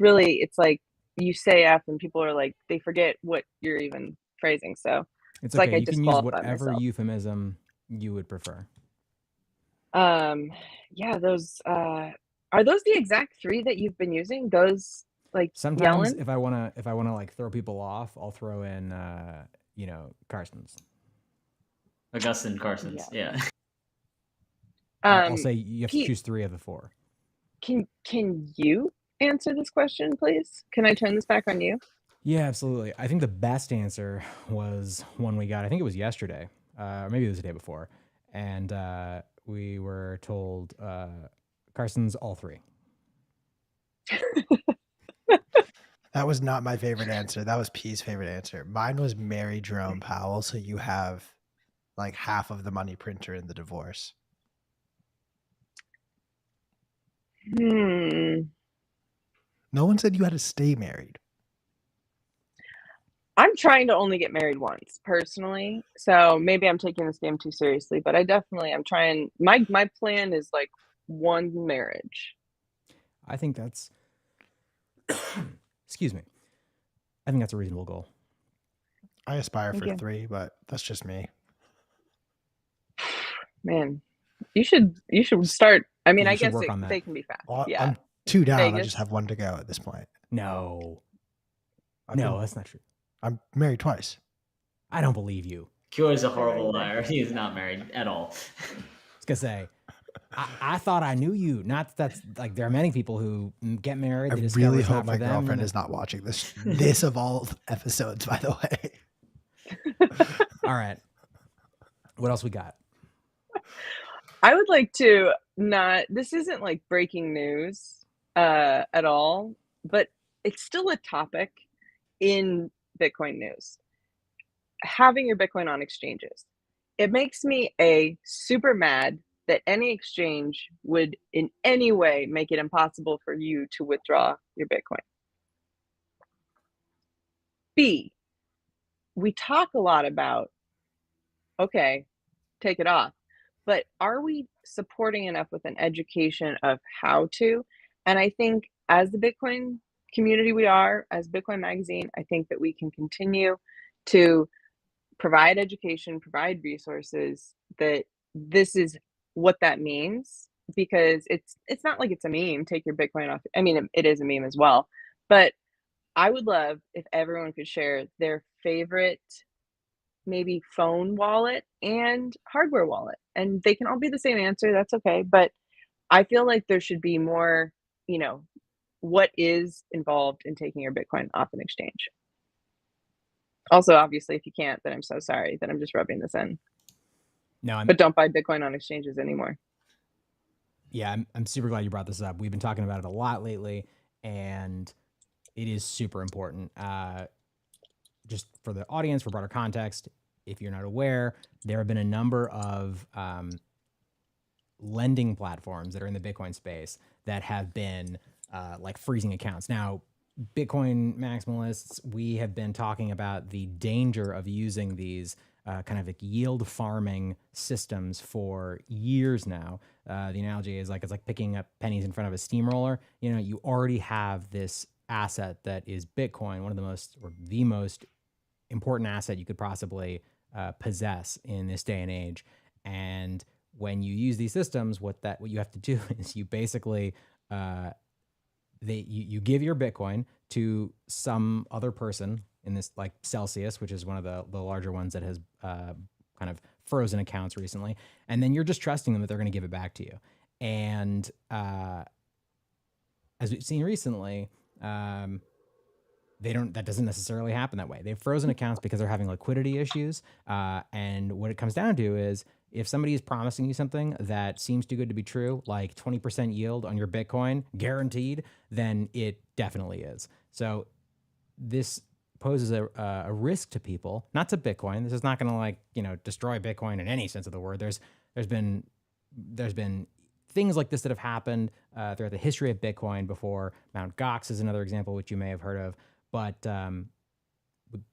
like you say F and people are like, they forget what you're even phrasing. So It's it's like okay. I You can use disqualify whatever myself. euphemism you would prefer. Yeah, those, are those the exact three that you've been using? Those, like, Sometimes Yellen? if I wanna like throw people off, I'll throw in Carson's. Augustine Yeah. Carson's. Yeah. I'll say you have to Pete, choose 3 of the 4. can you answer this question, please? Can I turn this back on you? Yeah, absolutely. I think the best answer was one we got. I think it was yesterday, or maybe it was the day before, and we were told Carson's all 3. That was not my favorite answer. That was P's favorite answer. Mine was marry Jerome Powell, so you have like half of the money printer in the divorce. Hmm. No one said you had to stay married. I'm trying to only get married once personally, so maybe I'm taking this game too seriously, but I definitely am trying. My plan is like one marriage. I think that's excuse me. I think that's a reasonable goal. I aspire Thank for you. 3, but that's just me. Man, you should start. I mean, Yeah, I you should guess work on that. they can be fast. Well, Yeah, I'm 2 down. I Vegas. just have 1 to go at this point. No, I've been- that's not true. I'm married twice. I don't believe you. Q is a horrible Exactly. liar. He is not married at all. I was gonna say, I thought I knew you. Not that that's like there are many people who get married. I They discover really it's not hope for my them, girlfriend and is not watching this of all episodes, by the way. all right. What else we got? I would like to not. This isn't like breaking news at all, but it's still a topic in Bitcoin news. Having your Bitcoin on exchanges. It makes me super mad that any exchange would in any way make it impossible for you to withdraw your Bitcoin. B, we talk a lot about, okay, take it off, but are we supporting enough with an education of how to? And I think as the Bitcoin community we are, as Bitcoin Magazine, I think that we can continue to provide education, provide resources, that this is what that means, because it's not like it's a meme, take your Bitcoin off. I mean, it is a meme as well, but I would love if everyone could share their favorite maybe phone wallet and hardware wallet, and they can all be the same answer, that's okay, but I feel like there should be more, you know, what is involved in taking your Bitcoin off an exchange. Also, obviously, if you can't, then I'm so sorry that I'm just rubbing this in. No, But don't buy Bitcoin on exchanges anymore. Yeah, I'm super glad you brought this up. We've been talking about it a lot lately, and it is super important. Just for the audience, for broader context, if you're not aware, there have been a number of lending platforms that are in the Bitcoin space that have been like freezing accounts. Now, Bitcoin maximalists, we have been talking about the danger of using these kind of like yield farming systems for years now. The analogy is like it's like picking up pennies in front of a steamroller. You know, you already have this asset that is Bitcoin, one of the most or the most important asset you could possibly possess in this day and age. And when you use these systems, what you have to do is you basically you give your Bitcoin to some other person in this, like Celsius, which is one of the larger ones that has kind of frozen accounts recently, and then you're just trusting them that they're going to give it back to you. And as we've seen recently, that doesn't necessarily happen that way. They've frozen accounts because they're having liquidity issues. And what it comes down to is if somebody is promising you something that seems too good to be true, like 20% yield on your Bitcoin guaranteed, then it definitely is. So this poses a risk to people, not to Bitcoin. This is not going to destroy Bitcoin in any sense of the word. There's been things like this that have happened throughout the history of Bitcoin before. Mt. Gox is another example, which you may have heard of. But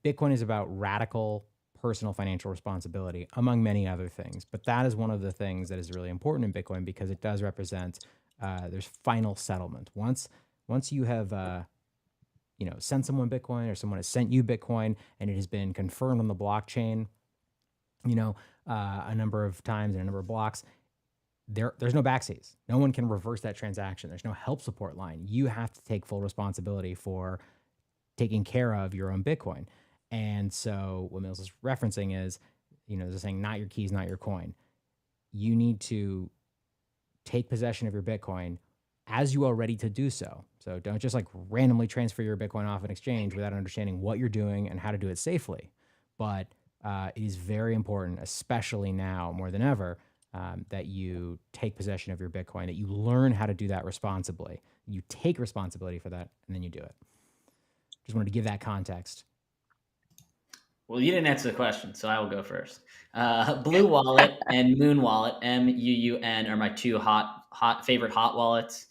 Bitcoin is about radical personal financial responsibility, among many other things. But that is one of the things that is really important in Bitcoin because it does represent there's final settlement. Once you have sent someone Bitcoin or someone has sent you Bitcoin and it has been confirmed on the blockchain, a number of times and a number of blocks, there's no backseas. No one can reverse that transaction. There's no help support line. You have to take full responsibility for taking care of your own Bitcoin. And so what Mills is referencing is, they're saying not your keys, not your coin. You need to take possession of your Bitcoin as you are ready to do so. So don't just randomly transfer your Bitcoin off an exchange without understanding what you're doing and how to do it safely. But it is very important, especially now more than ever, that you take possession of your Bitcoin, that you learn how to do that responsibly. You take responsibility for that, and then you do it. Just wanted to give that context. Well, you didn't answer the question, so I will go first. Blue Wallet and Moon Wallet, MUUN, are my two favorite hot wallets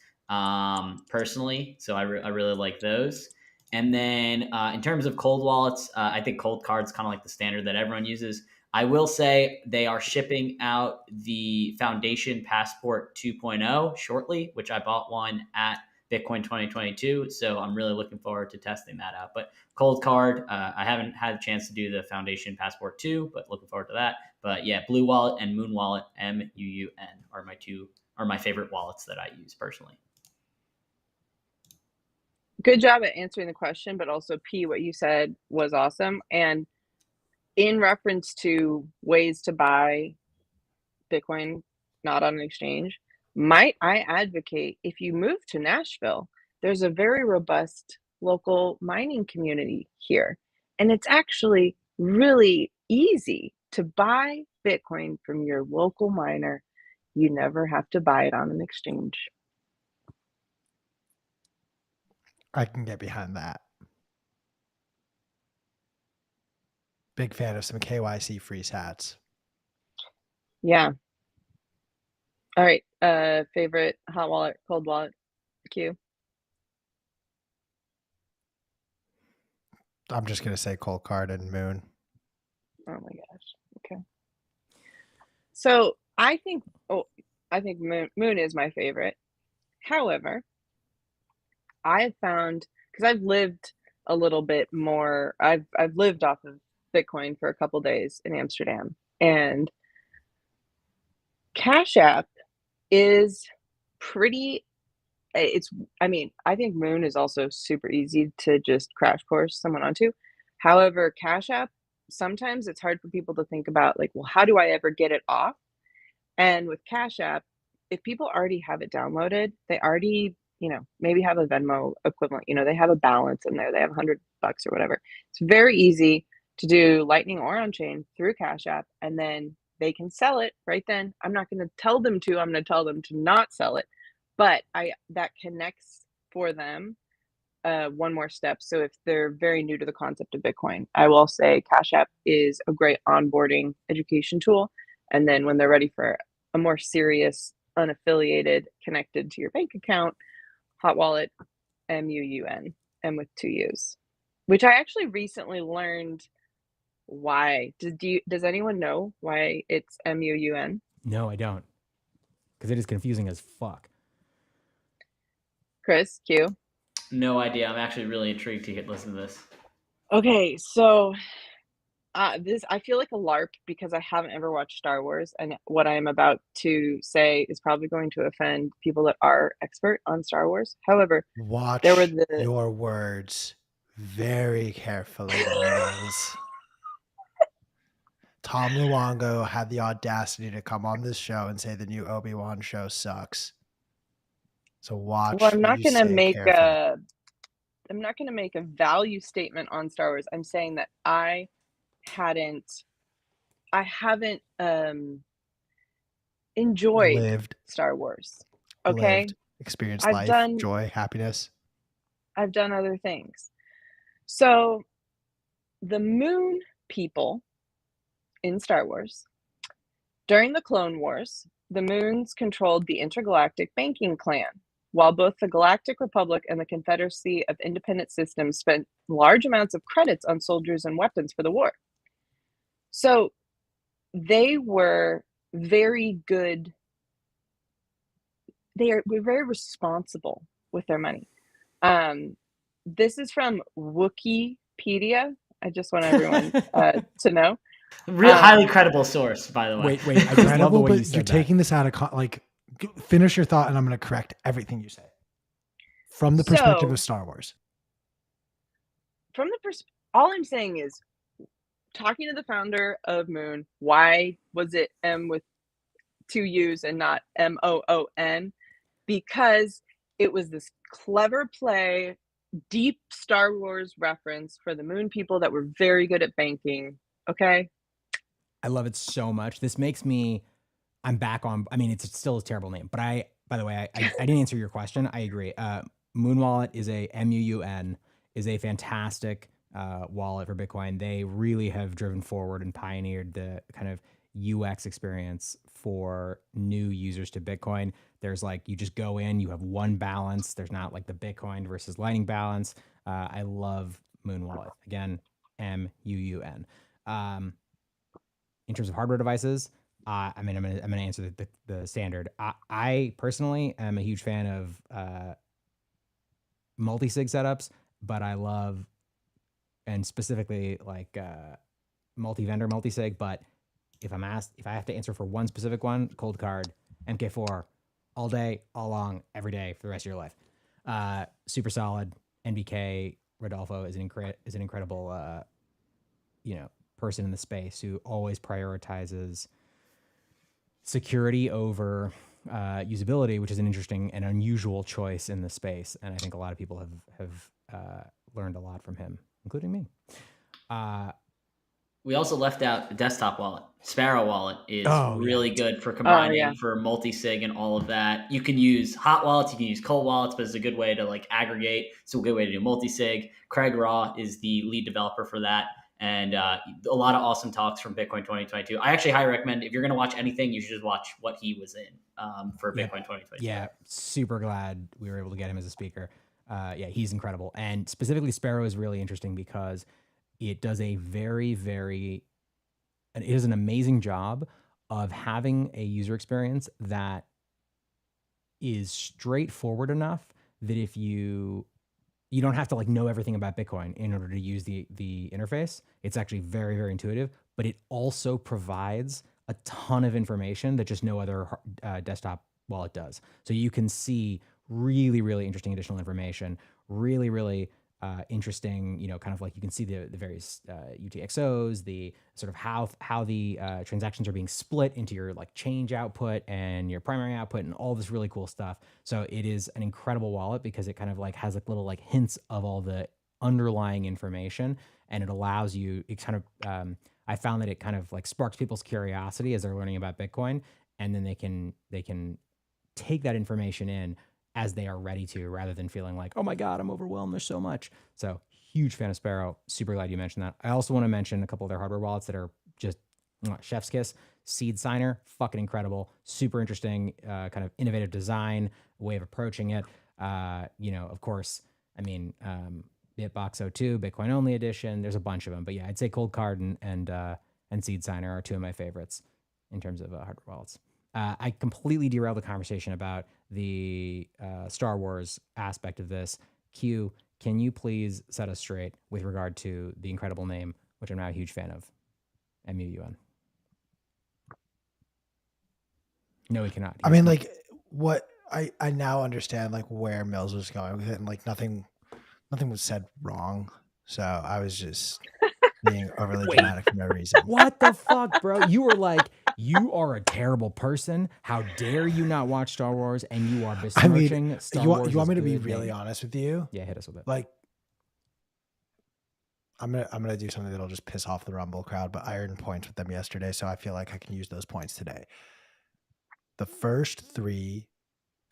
personally. So I really like those. And then in terms of cold wallets, I think Cold Card's kind of like the standard that everyone uses. I will say they are shipping out the Foundation Passport 2.0 shortly, which I bought one at Bitcoin 2022. So I'm really looking forward to testing that out. But Cold Card, I haven't had a chance to do the Foundation Passport 2, but looking forward to that. But yeah, Blue Wallet and Moon Wallet, MUUN, are my favorite wallets that I use personally. Good job at answering the question, but also P, what you said was awesome. And in reference to ways to buy Bitcoin not on an exchange, might I advocate if you move to Nashville, there's a very robust local mining community here. And it's actually really easy to buy Bitcoin from your local miner. You never have to buy it on an exchange. I can get behind that. Big fan of some KYC free sats. Yeah. All right. Favorite hot wallet, cold wallet, Q? I'm just going to say Cold Card and Moon. Oh my gosh. Okay. So I think Moon is my favorite. However, I've found, because I've lived a little bit more, I've lived off of Bitcoin for a couple days in Amsterdam, and Cash App is pretty, I think Moon is also super easy to just crash course someone onto. However, Cash App, sometimes it's hard for people to think about well, how do I ever get it off? And with Cash App, if people already have it downloaded, they already, maybe have a Venmo equivalent, they have a balance in there, they have $100 or whatever. It's very easy to do Lightning or on-chain through Cash App, and then they can sell it right then. I'm not going to tell them to, I'm going to tell them to not sell it, but that connects for them one more step. So if they're very new to the concept of Bitcoin, I will say Cash App is a great onboarding education tool. And then when they're ready for a more serious, unaffiliated, connected to your bank account, hot wallet, MUUN, M with 2 U's, which I actually recently learned why. Does anyone know why it's MUUN? No, I don't. Because it is confusing as fuck. Chris, Q? No idea. I'm actually really intrigued to listen to this. Okay, so this, I feel like a LARP because I haven't ever watched Star Wars, and what I am about to say is probably going to offend people that are expert on Star Wars. However, watch there were your words very carefully, Mills. Tom Luongo had the audacity to come on this show and say the new Obi-Wan show sucks. So watch. Well, I'm not going to make not going to make a value statement on Star Wars. I'm saying that I haven't enjoyed Lived, Star Wars. Okay. experienced I've life, done joy, happiness. other things. So the moon people in Star Wars, during the Clone Wars, the moons controlled the intergalactic banking clan, while both the Galactic Republic and the Confederacy of Independent Systems spent large amounts of credits on soldiers and weapons for the war. So they were very good. Were very responsible with their money. This is from Wikipedia. I just want everyone to know. Real highly credible source, by the way. Wait, I just love the way you said you're taking this out of finish your thought, and I'm going to correct everything you say from the perspective of Star Wars. From the all I'm saying is, talking to the founder of Moon, why was it M with 2 U's and not MOON? Because it was this clever play, deep Star Wars reference for the moon people that were very good at banking. Okay. I love it so much. This makes me, I'm back on, I mean, it's still a terrible name, but by the way, I didn't answer your question. I agree. Moon Wallet is a MUUN, is a fantastic wallet for Bitcoin. They really have driven forward and pioneered the kind of UX experience for new users to Bitcoin. There's like, you just go in, you have one balance. There's not like the Bitcoin versus Lightning balance. I love Moon Wallet. Again, MUUN. In terms of hardware devices, I mean, I'm gonna answer the standard. I personally am a huge fan of multi-sig setups, but I love, and specifically like multi-vendor multi-sig. But if I have to answer for one specific one, Cold Card, MK4, all day, all long, every day for the rest of your life. Super solid. NBK Rodolfo is an incredible, person in the space who always prioritizes security over usability, which is an interesting and unusual choice in the space. And I think a lot of people have learned a lot from him, including me. We also left out the desktop wallet. Sparrow wallet is really good for combining for multi-sig and all of that. You can use hot wallets, you can use cold wallets, but it's a good way to like aggregate. It's a good way to do multi-sig. Craig Raw is the lead developer for that. And a lot of awesome talks from Bitcoin 2022. I actually highly recommend, if you're going to watch anything, you should just watch what he was in for Bitcoin 2022. Yeah, super glad we were able to get him as a speaker. He's incredible. And specifically Sparrow is really interesting because it does it is an amazing job of having a user experience that is straightforward enough that if you don't have to like know everything about Bitcoin in order to use the interface. It's actually very, very intuitive, but it also provides a ton of information that just no other desktop wallet does. So you can see really, really interesting additional information, really, really interesting, kind of like you can see the various UTXOs, the sort of how the transactions are being split into your like change output and your primary output and all this really cool stuff. So it is an incredible wallet because it kind of like has like little like hints of all the underlying information, and it allows you, it kind of, I found that it kind of like sparks people's curiosity as they're learning about Bitcoin, and then they can take that information in as they are ready to, rather than feeling like, oh my God, I'm overwhelmed, there's so much. So huge fan of Sparrow. Super glad you mentioned that. I also want to mention a couple of their hardware wallets that are just chef's kiss. Seed Signer, fucking incredible. Super interesting, kind of innovative design, way of approaching it. Of course, I mean, Bitbox 02, Bitcoin only edition. There's a bunch of them, but yeah, I'd say Cold Card and Seed Signer are two of my favorites in terms of hardware wallets. I completely derailed the conversation about the Star Wars aspect of this. Q, can you please set us straight with regard to the incredible name, which I'm now a huge fan of, MUUN? No, he cannot. I mean, like, what I now understand, like, where Mills was going with it, and like nothing was said wrong. So I was just being overly dramatic for no reason. What the fuck, bro? You were like, you are a terrible person. How dare you not watch Star Wars? And you are besmirching Star Wars. You want me to be really honest with you? Yeah, hit us with it. Like, I'm gonna do something that'll just piss off the Rumble crowd, but I earned points with them yesterday, so I feel like I can use those points today. The first 3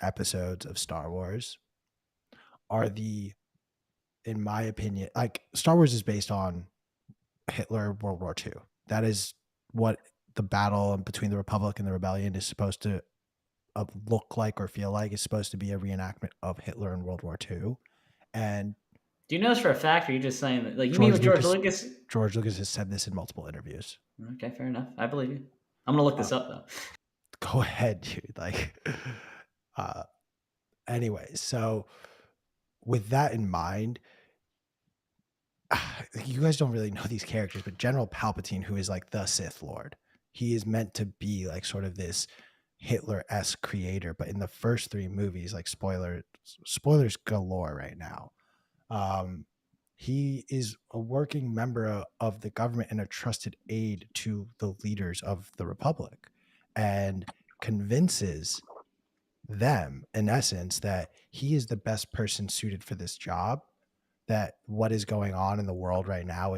episodes of Star Wars are in my opinion, like Star Wars is based on Hitler, World War II. That is what the battle between the Republic and the Rebellion is supposed to look like or feel like. It's supposed to be a reenactment of Hitler and World War II. And do you know this for a fact, or are you just saying that? Like, you mean with George Lucas? George Lucas has said this in multiple interviews. Okay, fair enough. I believe you. I'm gonna look this up though. Go ahead, dude. Like, anyway, so with that in mind, you guys don't really know these characters, but General Palpatine, who is like the Sith Lord, he is meant to be like sort of this Hitler-esque creator. But in the first 3 movies, like spoilers galore right now, he is a working member of the government and a trusted aide to the leaders of the Republic, and convinces them, in essence, that he is the best person suited for this job, that what is going on in the world right now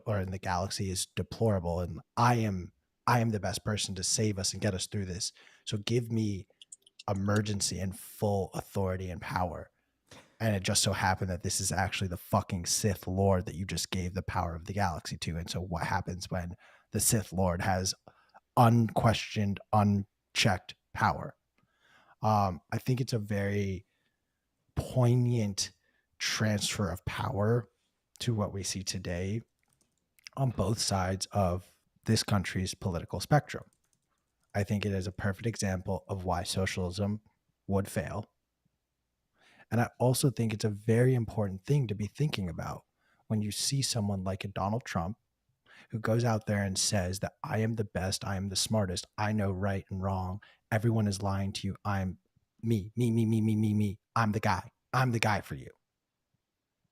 or in the galaxy is deplorable, and I am the best person to save us and get us through this. So give me emergency and full authority and power. And it just so happened that this is actually the fucking Sith Lord that you just gave the power of the galaxy to. And so what happens when the Sith Lord has unquestioned, unchecked power? I think it's a very poignant transfer of power to what we see today on both sides of this country's political spectrum. I think it is a perfect example of why socialism would fail. And I also think it's a very important thing to be thinking about when you see someone like a Donald Trump who goes out there and says that I am the best, I am the smartest, I know right and wrong, everyone is lying to you, I'm me, I'm the guy for you.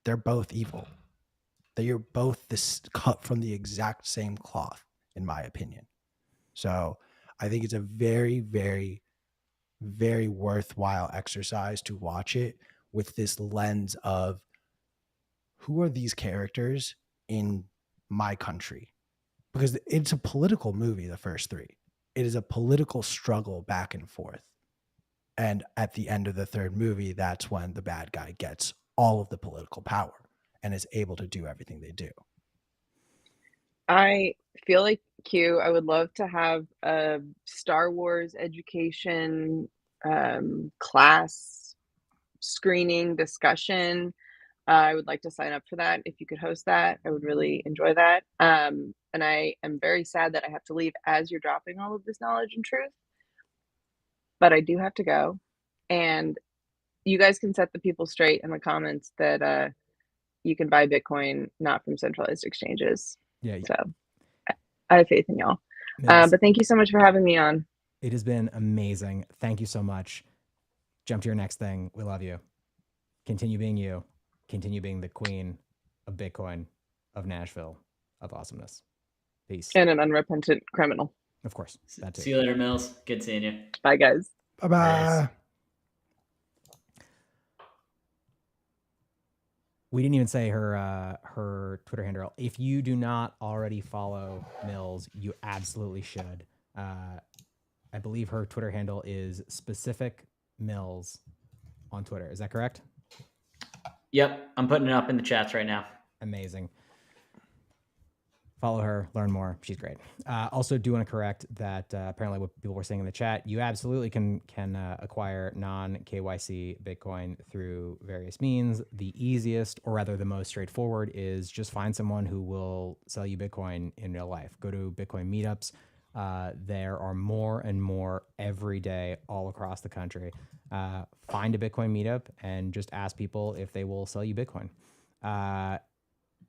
They're both evil. They are both cut from the exact same cloth, in my opinion. So I think it's a very, very, very worthwhile exercise to watch it with this lens of who are these characters in my country? Because it's a political movie, the first 3. It is a political struggle back and forth. And at the end of the 3rd movie, that's when the bad guy gets all of the political power and is able to do everything they do. I feel like Q, I would love to have a Star Wars education class screening discussion. I would like to sign up for that. If you could host that, I would really enjoy that. And I am very sad that I have to leave as you're dropping all of this knowledge and truth. But I do have to go. And you guys can set the people straight in the comments that you can buy Bitcoin not from centralized exchanges. Yeah. So I have faith in y'all. But thank you so much for having me on. It has been amazing. Thank you so much. Jump to your next thing. We love you. Continue being you. Continue being the queen of Bitcoin, of Nashville, of awesomeness. Peace. And an unrepentant criminal. Of course. That too. See you later, Mills. Good seeing you. Bye, guys. Bye-bye. We didn't even say her Twitter handle. If you do not already follow Mills, you absolutely should. I believe her Twitter handle is Specific Mills on Twitter. Is that correct? Yep, I'm putting it up in the chats right now. Amazing. Follow her, learn more. She's great. Also, do want to correct that apparently what people were saying in the chat, you absolutely can acquire non-KYC Bitcoin through various means. The easiest, or rather the most straightforward, is just find someone who will sell you Bitcoin in real life. Go to Bitcoin meetups. There are more and more every day all across the country. Find a Bitcoin meetup and just ask people if they will sell you Bitcoin.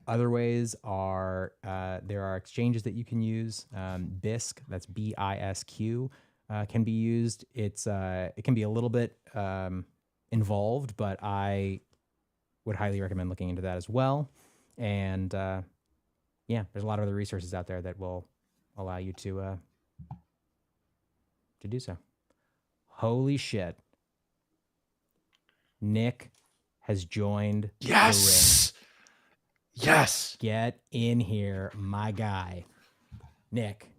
Other ways are there are exchanges that you can use. BISC, that's BISQ, can be used. It can be a little bit involved, but I would highly recommend looking into that as well. And yeah, there's a lot of other resources out there that will allow you to do so. Holy shit. Nick has joined the ring. Yes. Get in here, my guy. Nick,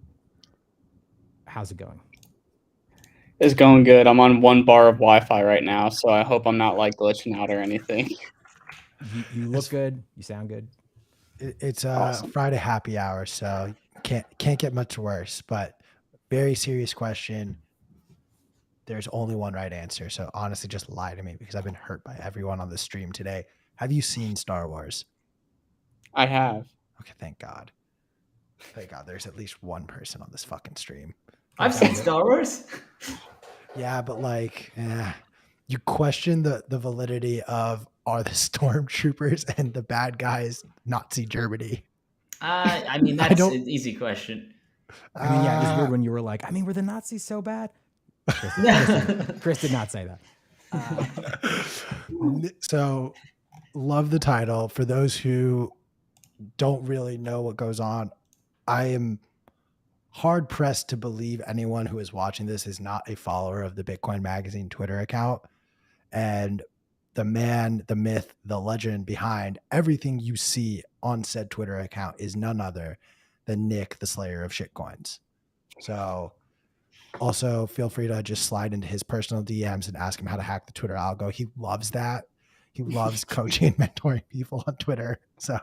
how's it going? It's going good. I'm on 1 bar of Wi-Fi right now, so I hope I'm not like glitching out or anything. You look good. You sound good. It's Awesome. Friday happy hour, so can't get much worse. But very serious question. There's only one right answer. So honestly, just lie to me because I've been hurt by everyone on the stream today. Have you seen Star Wars? I have. Okay, thank God. Thank God there's at least one person on this fucking stream. I've seen Star Wars. Yeah, but like, you question the validity of are the stormtroopers and the bad guys Nazi Germany? I mean, I that's don't- an easy question. I mean, yeah, it was weird when you were like, I mean, were the Nazis so bad? Chris did not say that. So, love the title. For those who don't really know what goes on, I am hard pressed to believe anyone who is watching this is not a follower of the Bitcoin Magazine Twitter account. And the man, the myth, the legend behind everything you see on said Twitter account is none other than Nick, the Slayer of Shitcoins. So also feel free to just slide into his personal DMs and ask him how to hack the Twitter algo. He loves that. He loves coaching and mentoring people on Twitter. So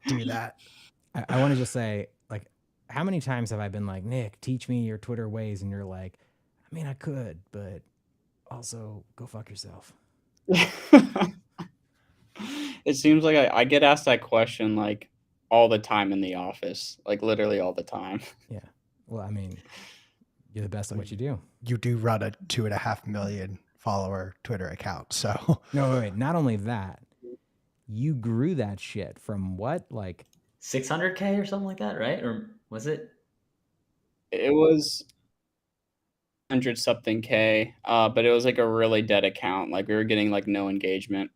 do that. I want to just say, like, how many times have I been like, Nick, teach me your Twitter ways? And you're like, I mean, I could, but also go fuck yourself. It seems like I get asked that question like all the time in the office, like literally all the time. Yeah. Well, I mean, you're the best at what you do. You do run a 2.5 million follower Twitter account. So No, wait. Not only that, you grew that shit from what? Like 600K or something like that, right? Or was it? It was 100 something K, but it was like a really dead account. Like we were getting like no engagement.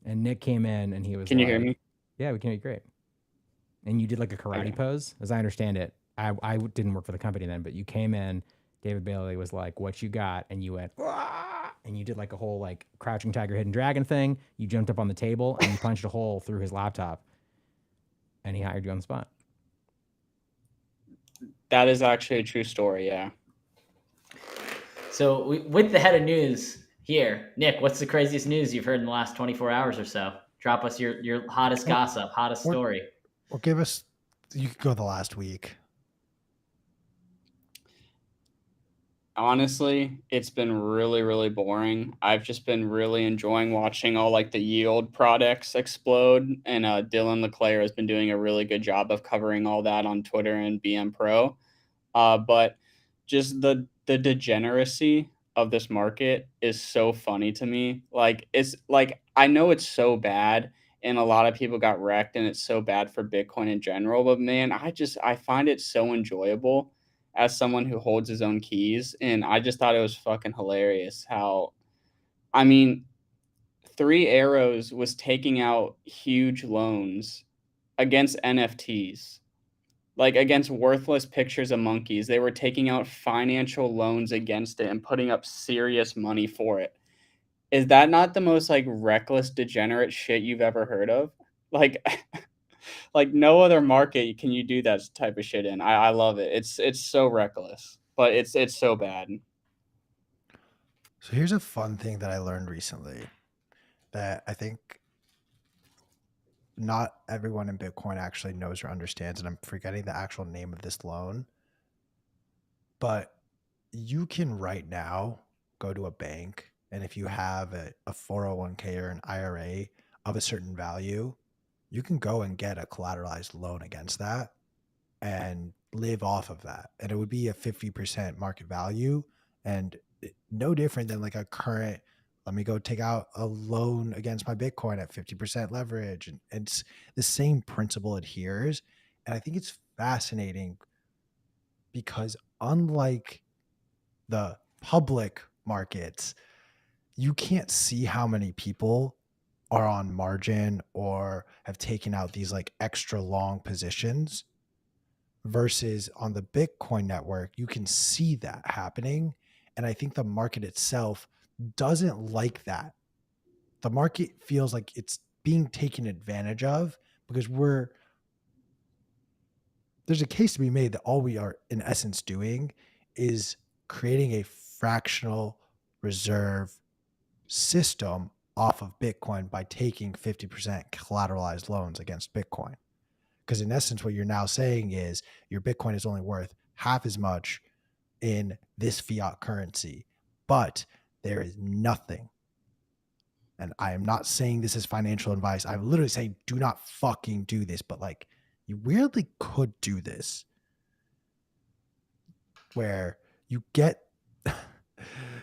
And Nick came in and he was Can you like, hear me? Yeah, we can hear you great. And you did like a karate pose, as I understand it. I didn't work for the company then, but you came in, David Bailey was like, what you got? And you went, "Wah!" And you did like a whole like crouching tiger, hidden dragon thing. You jumped up on the table and you punched a hole through his laptop. And he hired you on the spot. That is actually a true story, yeah. So with the head of news here, Nick, what's the craziest news you've heard in the last 24 hours or so? Drop us your hottest gossip, hottest story. Or give us, you could go the last week. Honestly, it's been really, really boring. I've just been really enjoying watching all like the yield products explode. And Dylan LeClaire has been doing a really good job of covering all that on Twitter and BM Pro. But just the degeneracy of this market is so funny to me. Like it's like I know it's so bad and a lot of people got wrecked and it's so bad for Bitcoin in general, but man, I find it so enjoyable as someone who holds his own keys, and I just thought it was fucking hilarious how I mean 3 Arrows was taking out huge loans against NFTs. Like against worthless pictures of monkeys. They were taking out financial loans against it and putting up serious money for it. Is that not the most like reckless, degenerate shit you've ever heard of? Like, like no other market can you do that type of shit in. I love it. It's so reckless, but it's so bad. So here's a fun thing that I learned recently that I think not everyone in Bitcoin actually knows or understands, and I'm forgetting the actual name of this loan. But you can right now go to a bank, and if you have a 401k or an IRA of a certain value, you can go and get a collateralized loan against that and live off of that. And it would be a 50% market value, and no different than like a current, let me go take out a loan against my Bitcoin at 50% leverage. And it's the same principle adheres. And I think it's fascinating because unlike the public markets, you can't see how many people are on margin or have taken out these like extra long positions versus on the Bitcoin network, you can see that happening. And I think the market itself doesn't like that. The market feels like it's being taken advantage of, because there's a case to be made that all we are in essence doing is creating a fractional reserve system off of Bitcoin by taking 50% collateralized loans against Bitcoin. Because in essence, what you're now saying is your Bitcoin is only worth half as much in this fiat currency, but there is nothing. And I am not saying this is financial advice. I'm literally saying do not fucking do this, but like you weirdly could do this where you get,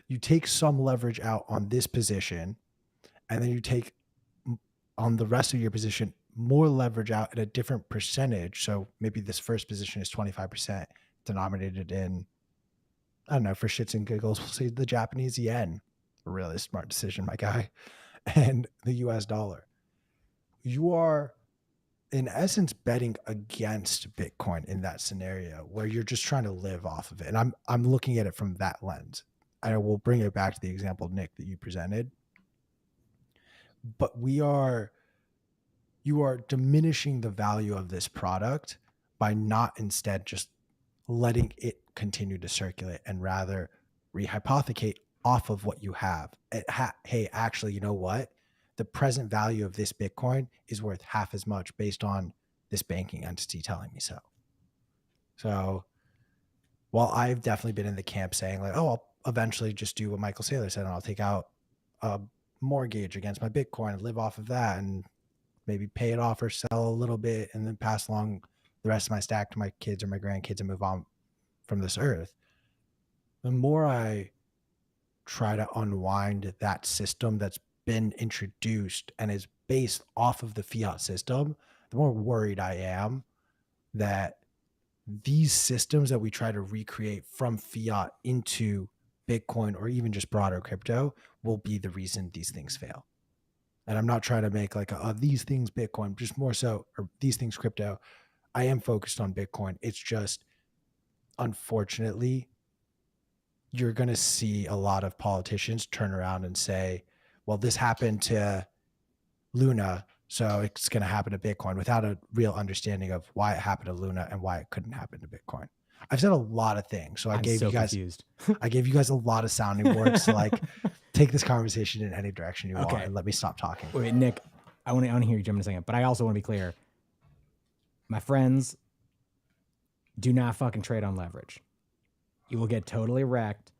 you take some leverage out on this position and then you take on the rest of your position more leverage out at a different percentage. So maybe this first position is 25% denominated in, I don't know, for shits and giggles, we'll say the Japanese yen. A really smart decision, my guy. And the US dollar. You are in essence betting against Bitcoin in that scenario where you're just trying to live off of it. And I'm looking at it from that lens. I will bring it back to the example, Nick, that you presented. But you are diminishing the value of this product by not instead just letting it continue to circulate and rather rehypothecate off of what you have. Hey, actually, you know what? The present value of this Bitcoin is worth half as much based on this banking entity telling me so. So while I've definitely been in the camp saying like, oh, I'll eventually just do what Michael Saylor said and I'll take out a mortgage against my Bitcoin and live off of that and maybe pay it off or sell a little bit and then pass along the rest of my stack to my kids or my grandkids and move on from this earth. The more I try to unwind that system that's been introduced and is based off of the fiat system, the more worried I am that these systems that we try to recreate from fiat into Bitcoin or even just broader crypto will be the reason these things fail. And I'm not trying to make like these things Bitcoin, just more so, or these things crypto. I am focused on Bitcoin. It's just, unfortunately, you're going to see a lot of politicians turn around and say, well, this happened to Luna, so it's going to happen to Bitcoin, without a real understanding of why it happened to Luna and why it couldn't happen to Bitcoin. I've said a lot of things. So I gave you guys a lot of sounding boards to like take this conversation in any direction you want and let me stop talking. Wait, Nick, I want to hear you jump in a second, but I also want to be clear. My friends, do not fucking trade on leverage. You will get totally wrecked.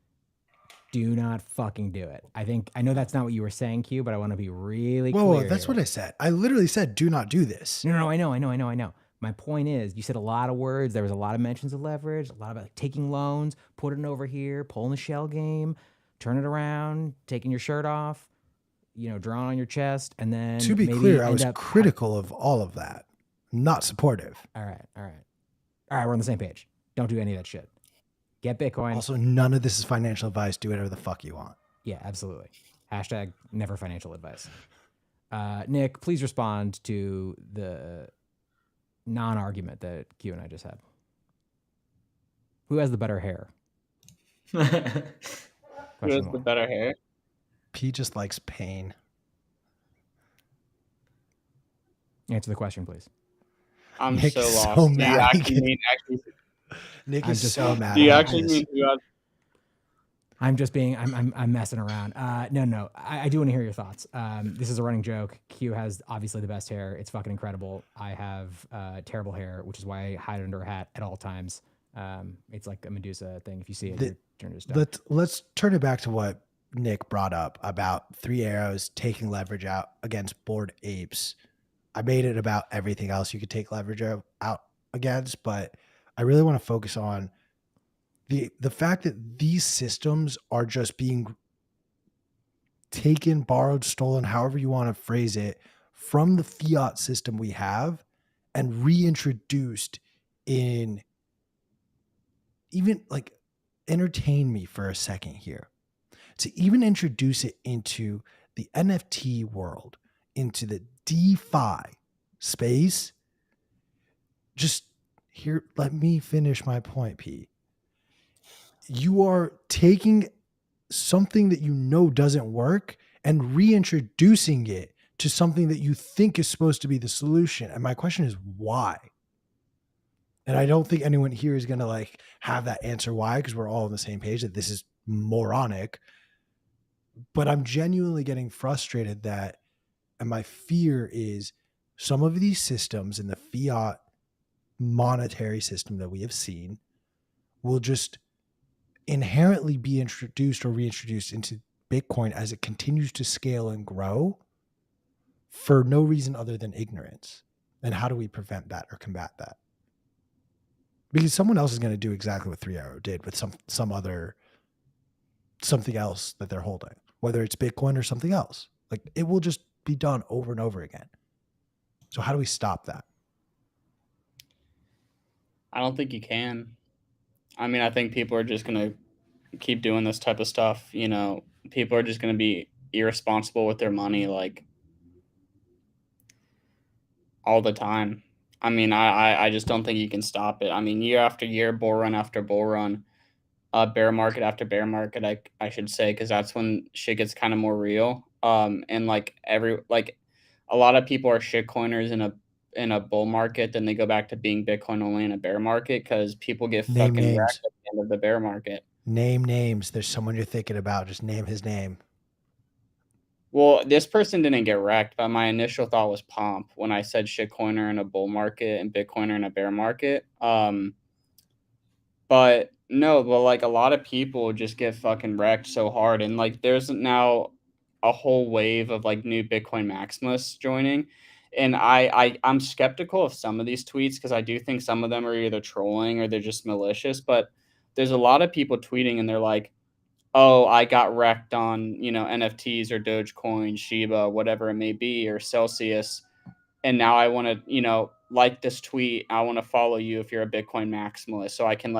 Do not fucking do it. I know that's not what you were saying, Q, but I want to be really clear. Whoa, that's what I said. I literally said, do not do this. No, I know. My point is, you said a lot of words. There was a lot of mentions of leverage, a lot about like, taking loans, putting it over here, pulling the shell game, turn it around, taking your shirt off, drawing on your chest, and then to be clear, I was critical of all of that, not supportive. All right. We're on the same page. Don't do any of that shit. Get Bitcoin. Also, none of this is financial advice. Do whatever the fuck you want. Yeah, absolutely. # never financial advice. Nick, please respond to the non-argument that Q and I just had. Who has the better hair? Who has the better hair? P just likes pain. Answer the question, please. I'm Nick so is lost. so mad. Nick is so mad. Do you actually mean who has? I'm messing around. No. I do want to hear your thoughts. This is a running joke. Q has obviously the best hair. It's fucking incredible. I have terrible hair, which is why I hide it under a hat at all times. It's like a Medusa thing. If you see it, you're turning to stone. Let's turn it back to what Nick brought up about Three Arrows taking leverage out against Bored Apes. I made it about everything else you could take leverage out against, but I really want to focus on the fact that these systems are just being taken, borrowed, stolen, however you want to phrase it, from the fiat system we have and reintroduced in, even like, entertain me for a second here, to even introduce it into the NFT world, into the DeFi space. Just here, let me finish my point, P. You are taking something that you know doesn't work and reintroducing it to something that you think is supposed to be the solution. And my question is why? And I don't think anyone here is going to like have that answer why, because we're all on the same page that this is moronic. But I'm genuinely getting frustrated that, and my fear is some of these systems in the fiat monetary system that we have seen will just inherently be introduced or reintroduced into Bitcoin as it continues to scale and grow for no reason other than ignorance. And how do we prevent that or combat that? Because someone else is going to do exactly what 3 Arrow did with some other something else that they're holding, whether it's Bitcoin or something else. Like it will just be done over and over again. So how do we stop that? I don't think you can. I mean, I think people are just going to keep doing this type of stuff. You know, people are just going to be irresponsible with their money, like all the time. I mean, I just don't think you can stop it. I mean, year after year, bull run after bull run, bear market after bear market, I should say, because that's when shit gets kind of more real. And like a lot of people are shitcoiners in a bull market, then they go back to being Bitcoin only in a bear market because people get Name fucking names. wrecked at the end of the bear market. Name names. There's someone you're thinking about. Just name his name. Well, this person didn't get wrecked, but my initial thought was Pomp when I said shitcoiner in a bull market and Bitcoiner in a bear market. But no, but like a lot of people just get fucking wrecked so hard, and like there's now a whole wave of like new Bitcoin maximalists joining, and I'm skeptical of some of these tweets because I do think some of them are either trolling or they're just malicious. But there's a lot of people tweeting and they're like, "Oh, I got wrecked on NFTs or Dogecoin, Shiba, whatever it may be, or Celsius." And now I want to, like this tweet. I want to follow you if you're a Bitcoin maximalist, so I can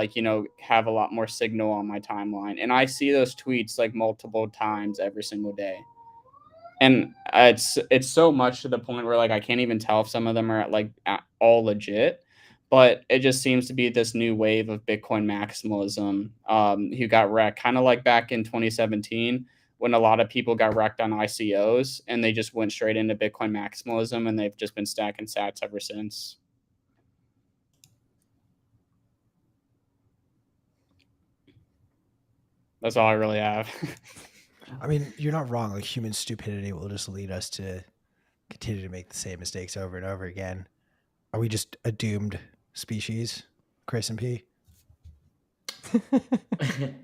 have a lot more signal on my timeline. And I see those tweets like multiple times every single day. And it's so much to the point where like I can't even tell if some of them are all legit. But it just seems to be this new wave of Bitcoin maximalism who got wrecked, kind of like back in 2017 when a lot of people got wrecked on ICOs and they just went straight into Bitcoin maximalism and they've just been stacking sats ever since. That's all I really have. I mean, you're not wrong. Like human stupidity will just lead us to continue to make the same mistakes over and over again. Are we just a doomed species, Chris and P?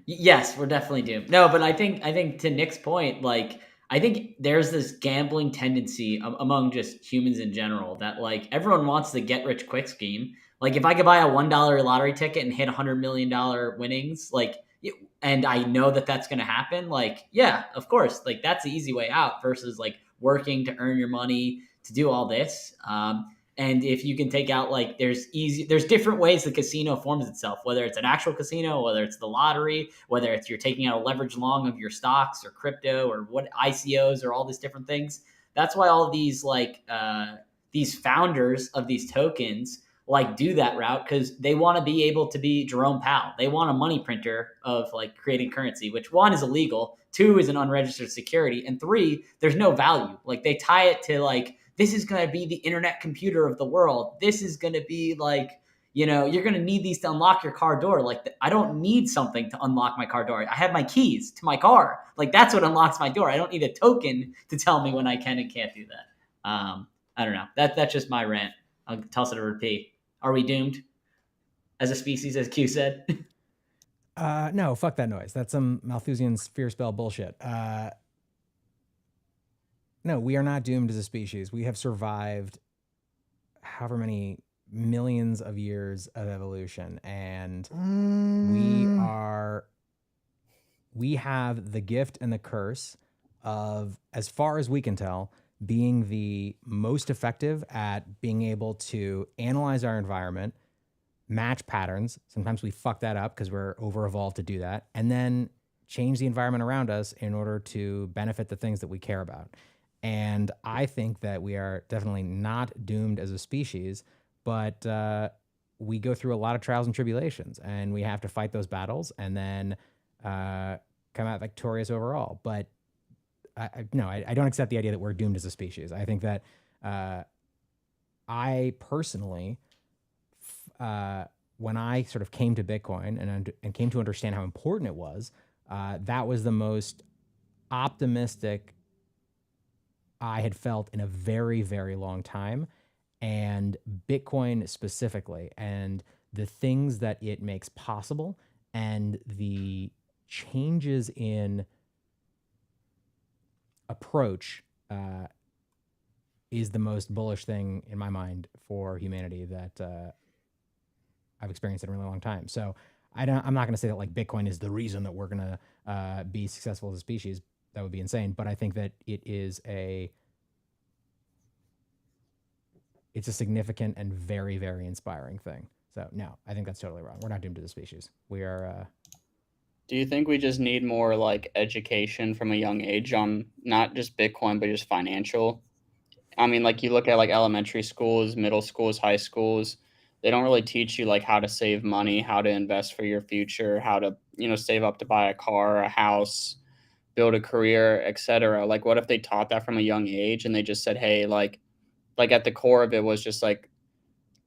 Yes, we're definitely doomed. No, but I think to Nick's point, like I think there's this gambling tendency among just humans in general that like everyone wants the get rich quick scheme. Like if I could buy a $1 lottery ticket and hit $100 million winnings, like, and I know that that's going to happen, like, yeah, of course, like that's the easy way out versus like working to earn your money to do all this. And if you can take out there's different ways the casino forms itself, whether it's an actual casino, whether it's the lottery, whether it's you're taking out a leverage long of your stocks or crypto or what ICOs or all these different things. That's why all of these founders of these tokens do that route because they want to be able to be Jerome Powell. They want a money printer of creating currency, which one is illegal, two is an unregistered security, and three, there's no value. Like they tie it to this is going to be the internet computer of the world. This is going to be you're going to need these to unlock your car door. I don't need something to unlock my car door. I have my keys to my car. That's what unlocks my door. I don't need a token to tell me when I can and can't do that. I don't know. That's just my rant. I'll toss it over to P. Are we doomed as a species, as Q said? No, fuck that noise. That's some Malthusian fear spell bullshit. No, we are not doomed as a species. We have survived however many millions of years of evolution, and we have the gift and the curse of, as far as we can tell, being the most effective at being able to analyze our environment, match patterns. Sometimes we fuck that up because we're over-evolved to do that, and then change the environment around us in order to benefit the things that we care about. And I think that we are definitely not doomed as a species, but we go through a lot of trials and tribulations, and we have to fight those battles and then come out victorious overall. But I don't accept the idea that we're doomed as a species. I think that I personally, when I sort of came to Bitcoin and came to understand how important it was, that was the most optimistic I had felt in a very, very long time. And Bitcoin specifically, and the things that it makes possible, and the changes in approach is the most bullish thing in my mind for humanity that I've experienced in a really long time. So I'm not going to say that like Bitcoin is the reason that we're going to be successful as a species. That would be insane. But I think that it's a significant and very, very inspiring thing. So no, I think that's totally wrong. We're not doomed to the species. We are. Do you think we just need more like education from a young age on not just Bitcoin, but just financial? I mean, like you look at like elementary schools, middle schools, high schools, they don't really teach you like how to save money, how to invest for your future, how to, save up to buy a car, a house, build a career, etc. Like what if they taught that from a young age and they just said, "Hey, like at the core of it was just like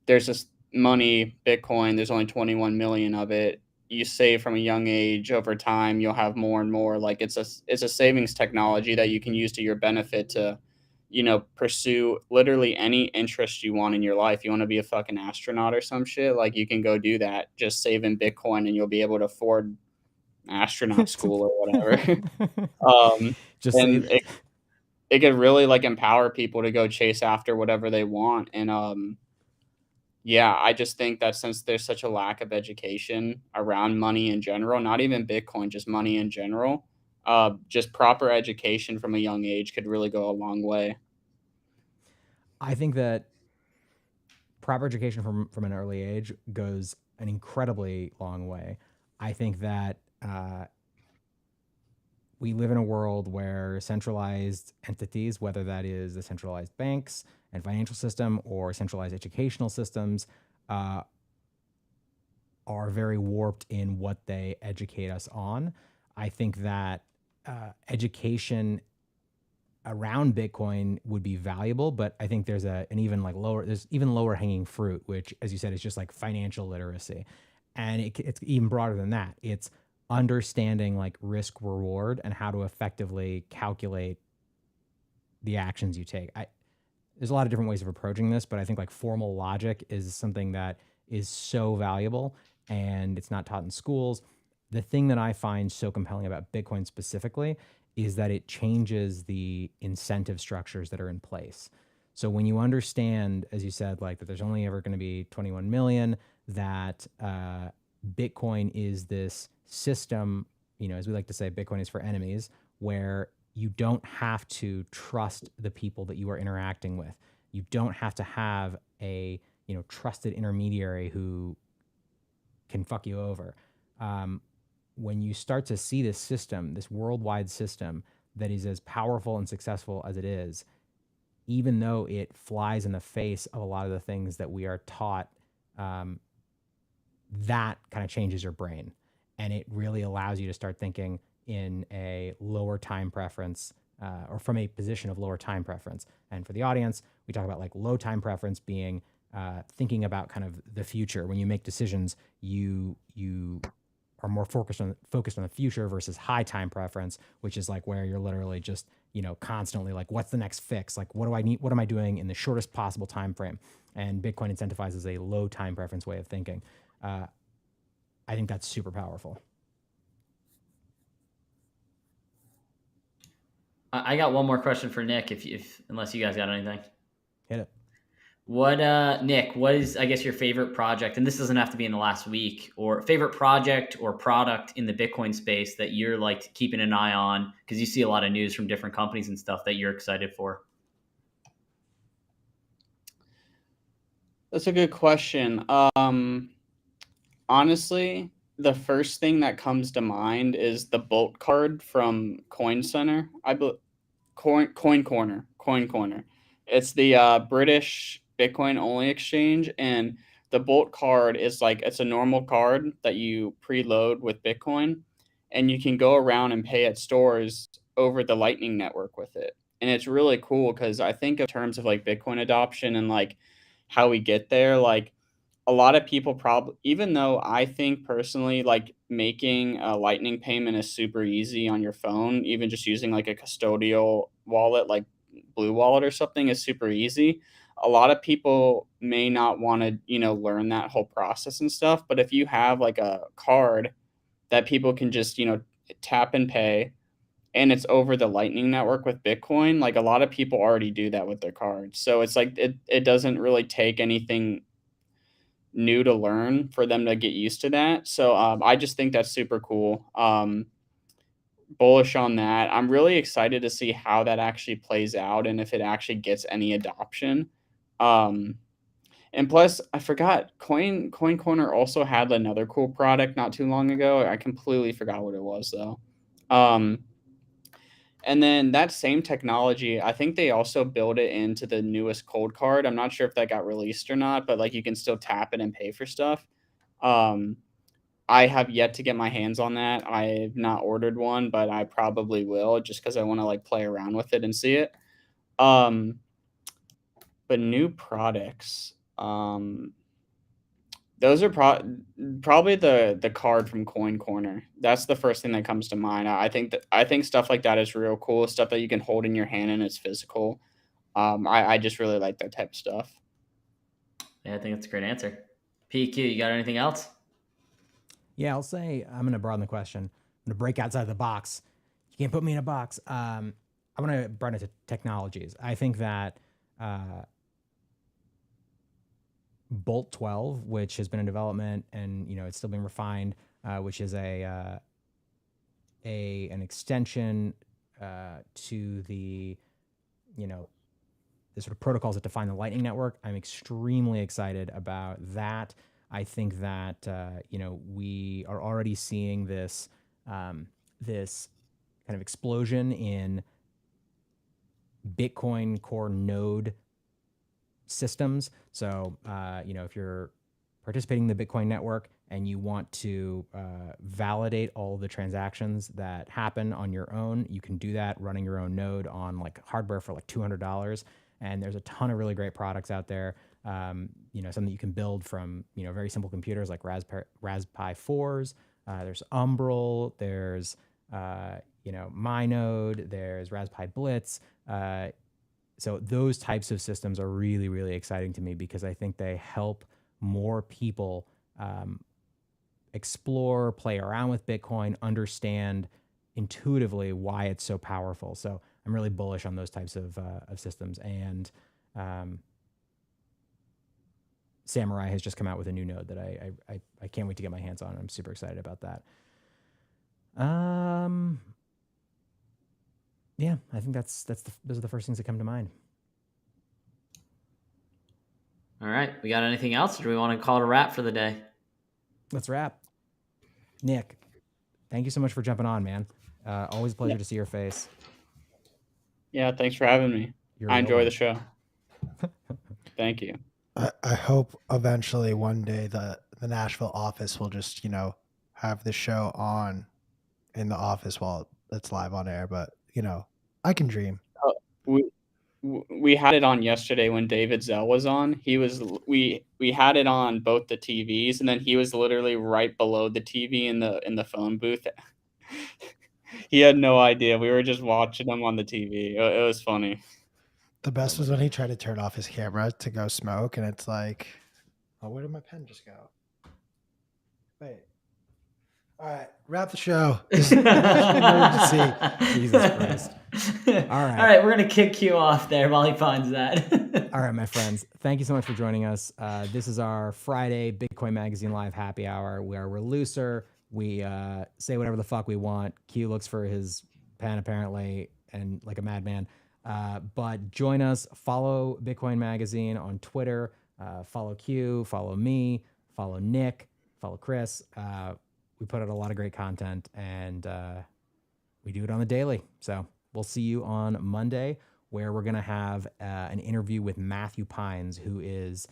there's this money, Bitcoin, there's only 21 million of it. You save from a young age, over time you'll have more and more. Like it's a savings technology that you can use to your benefit to, pursue literally any interest you want in your life. You want to be a fucking astronaut or some shit, like you can go do that. Just save in Bitcoin and you'll be able to afford astronaut school or whatever." Just And say it could really like empower people to go chase after whatever they want. And yeah, I just think that since there's such a lack of education around money in general, not even Bitcoin, just money in general, just proper education from a young age could really go a long way. I think that proper education from an early age goes an incredibly long way. I think that we live in a world where centralized entities, whether that is the centralized banks and financial system or centralized educational systems, are very warped in what they educate us on. I think that education around Bitcoin would be valuable, but I think there's there's even lower hanging fruit, which, as you said, is just like financial literacy. And it's even broader than that. It's understanding like risk reward and how to effectively calculate the actions you take. There's a lot of different ways of approaching this, but I think like formal logic is something that is so valuable and it's not taught in schools. The thing that I find so compelling about Bitcoin specifically is that it changes the incentive structures that are in place. So when you understand, as you said, like that there's only ever going to be 21 million, that Bitcoin is this system, as we like to say, Bitcoin is for enemies, where you don't have to trust the people that you are interacting with. You don't have to have a, trusted intermediary who can fuck you over. When you start to see this system, this worldwide system that is as powerful and successful as it is, even though it flies in the face of a lot of the things that we are taught, that kind of changes your brain. And it really allows you to start thinking in a lower time preference, or from a position of lower time preference. And for the audience, we talk about like low time preference being thinking about kind of the future. When you make decisions, you are more focused on the future versus high time preference, which is like where you're literally just, constantly like, what's the next fix? Like, what do I need? What am I doing in the shortest possible time frame? And Bitcoin incentivizes a low time preference way of thinking. I think that's super powerful. I got one more question for Nick, if unless you guys got anything. Hit it. What, Nick, what is, I guess, your favorite project? And this doesn't have to be in the last week, or favorite project or product in the Bitcoin space that you're like keeping an eye on because you see a lot of news from different companies and stuff that you're excited for. That's a good question. Honestly, the first thing that comes to mind is the Bolt card from Coin Center. Coin Corner. It's the British Bitcoin only exchange, and the Bolt card is like it's a normal card that you preload with Bitcoin, and you can go around and pay at stores over the Lightning Network with it. And it's really cool because I think in terms of like Bitcoin adoption and like how we get there, like a lot of people probably, even though I think personally, like making a Lightning payment is super easy on your phone, even just using like a custodial wallet like Blue Wallet or something is super easy. A lot of people may not want to, learn that whole process and stuff. But if you have like a card that people can just, tap and pay, and it's over the Lightning Network with Bitcoin, like a lot of people already do that with their cards. So it's like it doesn't really take anything new to learn for them to get used to that. So I just think that's super cool. Bullish on that. I'm really excited to see how that actually plays out and if it actually gets any adoption. Um, and plus, I forgot Coin Corner also had another cool product not too long ago. I completely forgot what it was though. Um, and then that same technology, I think they also built it into the newest cold card. I'm not sure if that got released or not, but like you can still tap it and pay for stuff. Um, I have yet to get my hands on that. I've not ordered one, but I probably will just because I want to like play around with it and see it. Um, but new products, those are probably the card from Coin Corner. That's the first thing that comes to mind. I think stuff like that is real cool. Stuff that you can hold in your hand and it's physical. I just really like that type of stuff. Yeah, I think that's a great answer. PQ, you got anything else? Yeah, I'll say I'm going to broaden the question. I'm going to break outside the box. You can't put me in a box. I'm going to broaden it to technologies. I think that Bolt 12, which has been in development and it's still being refined, which is an extension to the the sort of protocols that define the Lightning Network. I'm extremely excited about that. I think that we are already seeing this this kind of explosion in Bitcoin core node systems. So if you're participating in the Bitcoin network and you want to validate all of the transactions that happen on your own, you can do that running your own node on like hardware for like $200. And there's a ton of really great products out there. Something that you can build from very simple computers like Raspberry Pi 4s. There's Umbrel. There's MyNode. There's Raspberry Blitz. So those types of systems are really, really exciting to me because I think they help more people explore, play around with Bitcoin, understand intuitively why it's so powerful. So I'm really bullish on those types of systems. And Samurai has just come out with a new node that I can't wait to get my hands on. I'm super excited about that. Yeah, I think those are the first things that come to mind. All right, we got anything else, or do we want to call it a wrap for the day? Let's wrap. Nick, thank you so much for jumping on, man. Always a pleasure to see your face. Yeah, thanks for having me. I enjoy the show. Thank you. I hope eventually one day the Nashville office will just, have the show on in the office while it's live on air. But, I can dream. We had it on yesterday when David Zell was on. We had it on both the TVs, and then he was literally right below the TV in the phone booth. He had no idea. We were just watching him on the TV. It was funny. The best was when he tried to turn off his camera to go smoke, and it's like, oh, where did my pen just go? Wait. All right, wrap the show. Emergency. Jesus Christ. All right, we're going to kick you off there while he finds that. All right, my friends. Thank you so much for joining us. This is our Friday Bitcoin Magazine Live Happy Hour where we're looser. We say whatever the fuck we want. Q looks for his pen, apparently, and like a madman. But join us. Follow Bitcoin Magazine on Twitter. Follow Q. Follow me. Follow Nick. Follow Chris. We put out a lot of great content, and we do it on the daily. So we'll see you on Monday, where we're going to have an interview with Matthew Pines, who is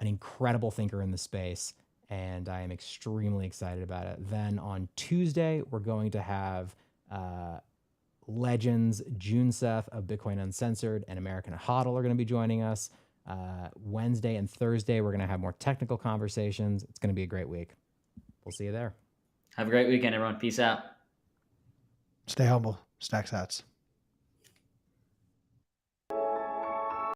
an incredible thinker in the space, and I am extremely excited about it. Then on Tuesday, we're going to have legends June Seth of Bitcoin Uncensored and American Hodl are going to be joining us. Wednesday and Thursday, we're going to have more technical conversations. It's going to be a great week. We'll see you there. Have a great weekend, everyone. Peace out. Stay humble. Stack sats.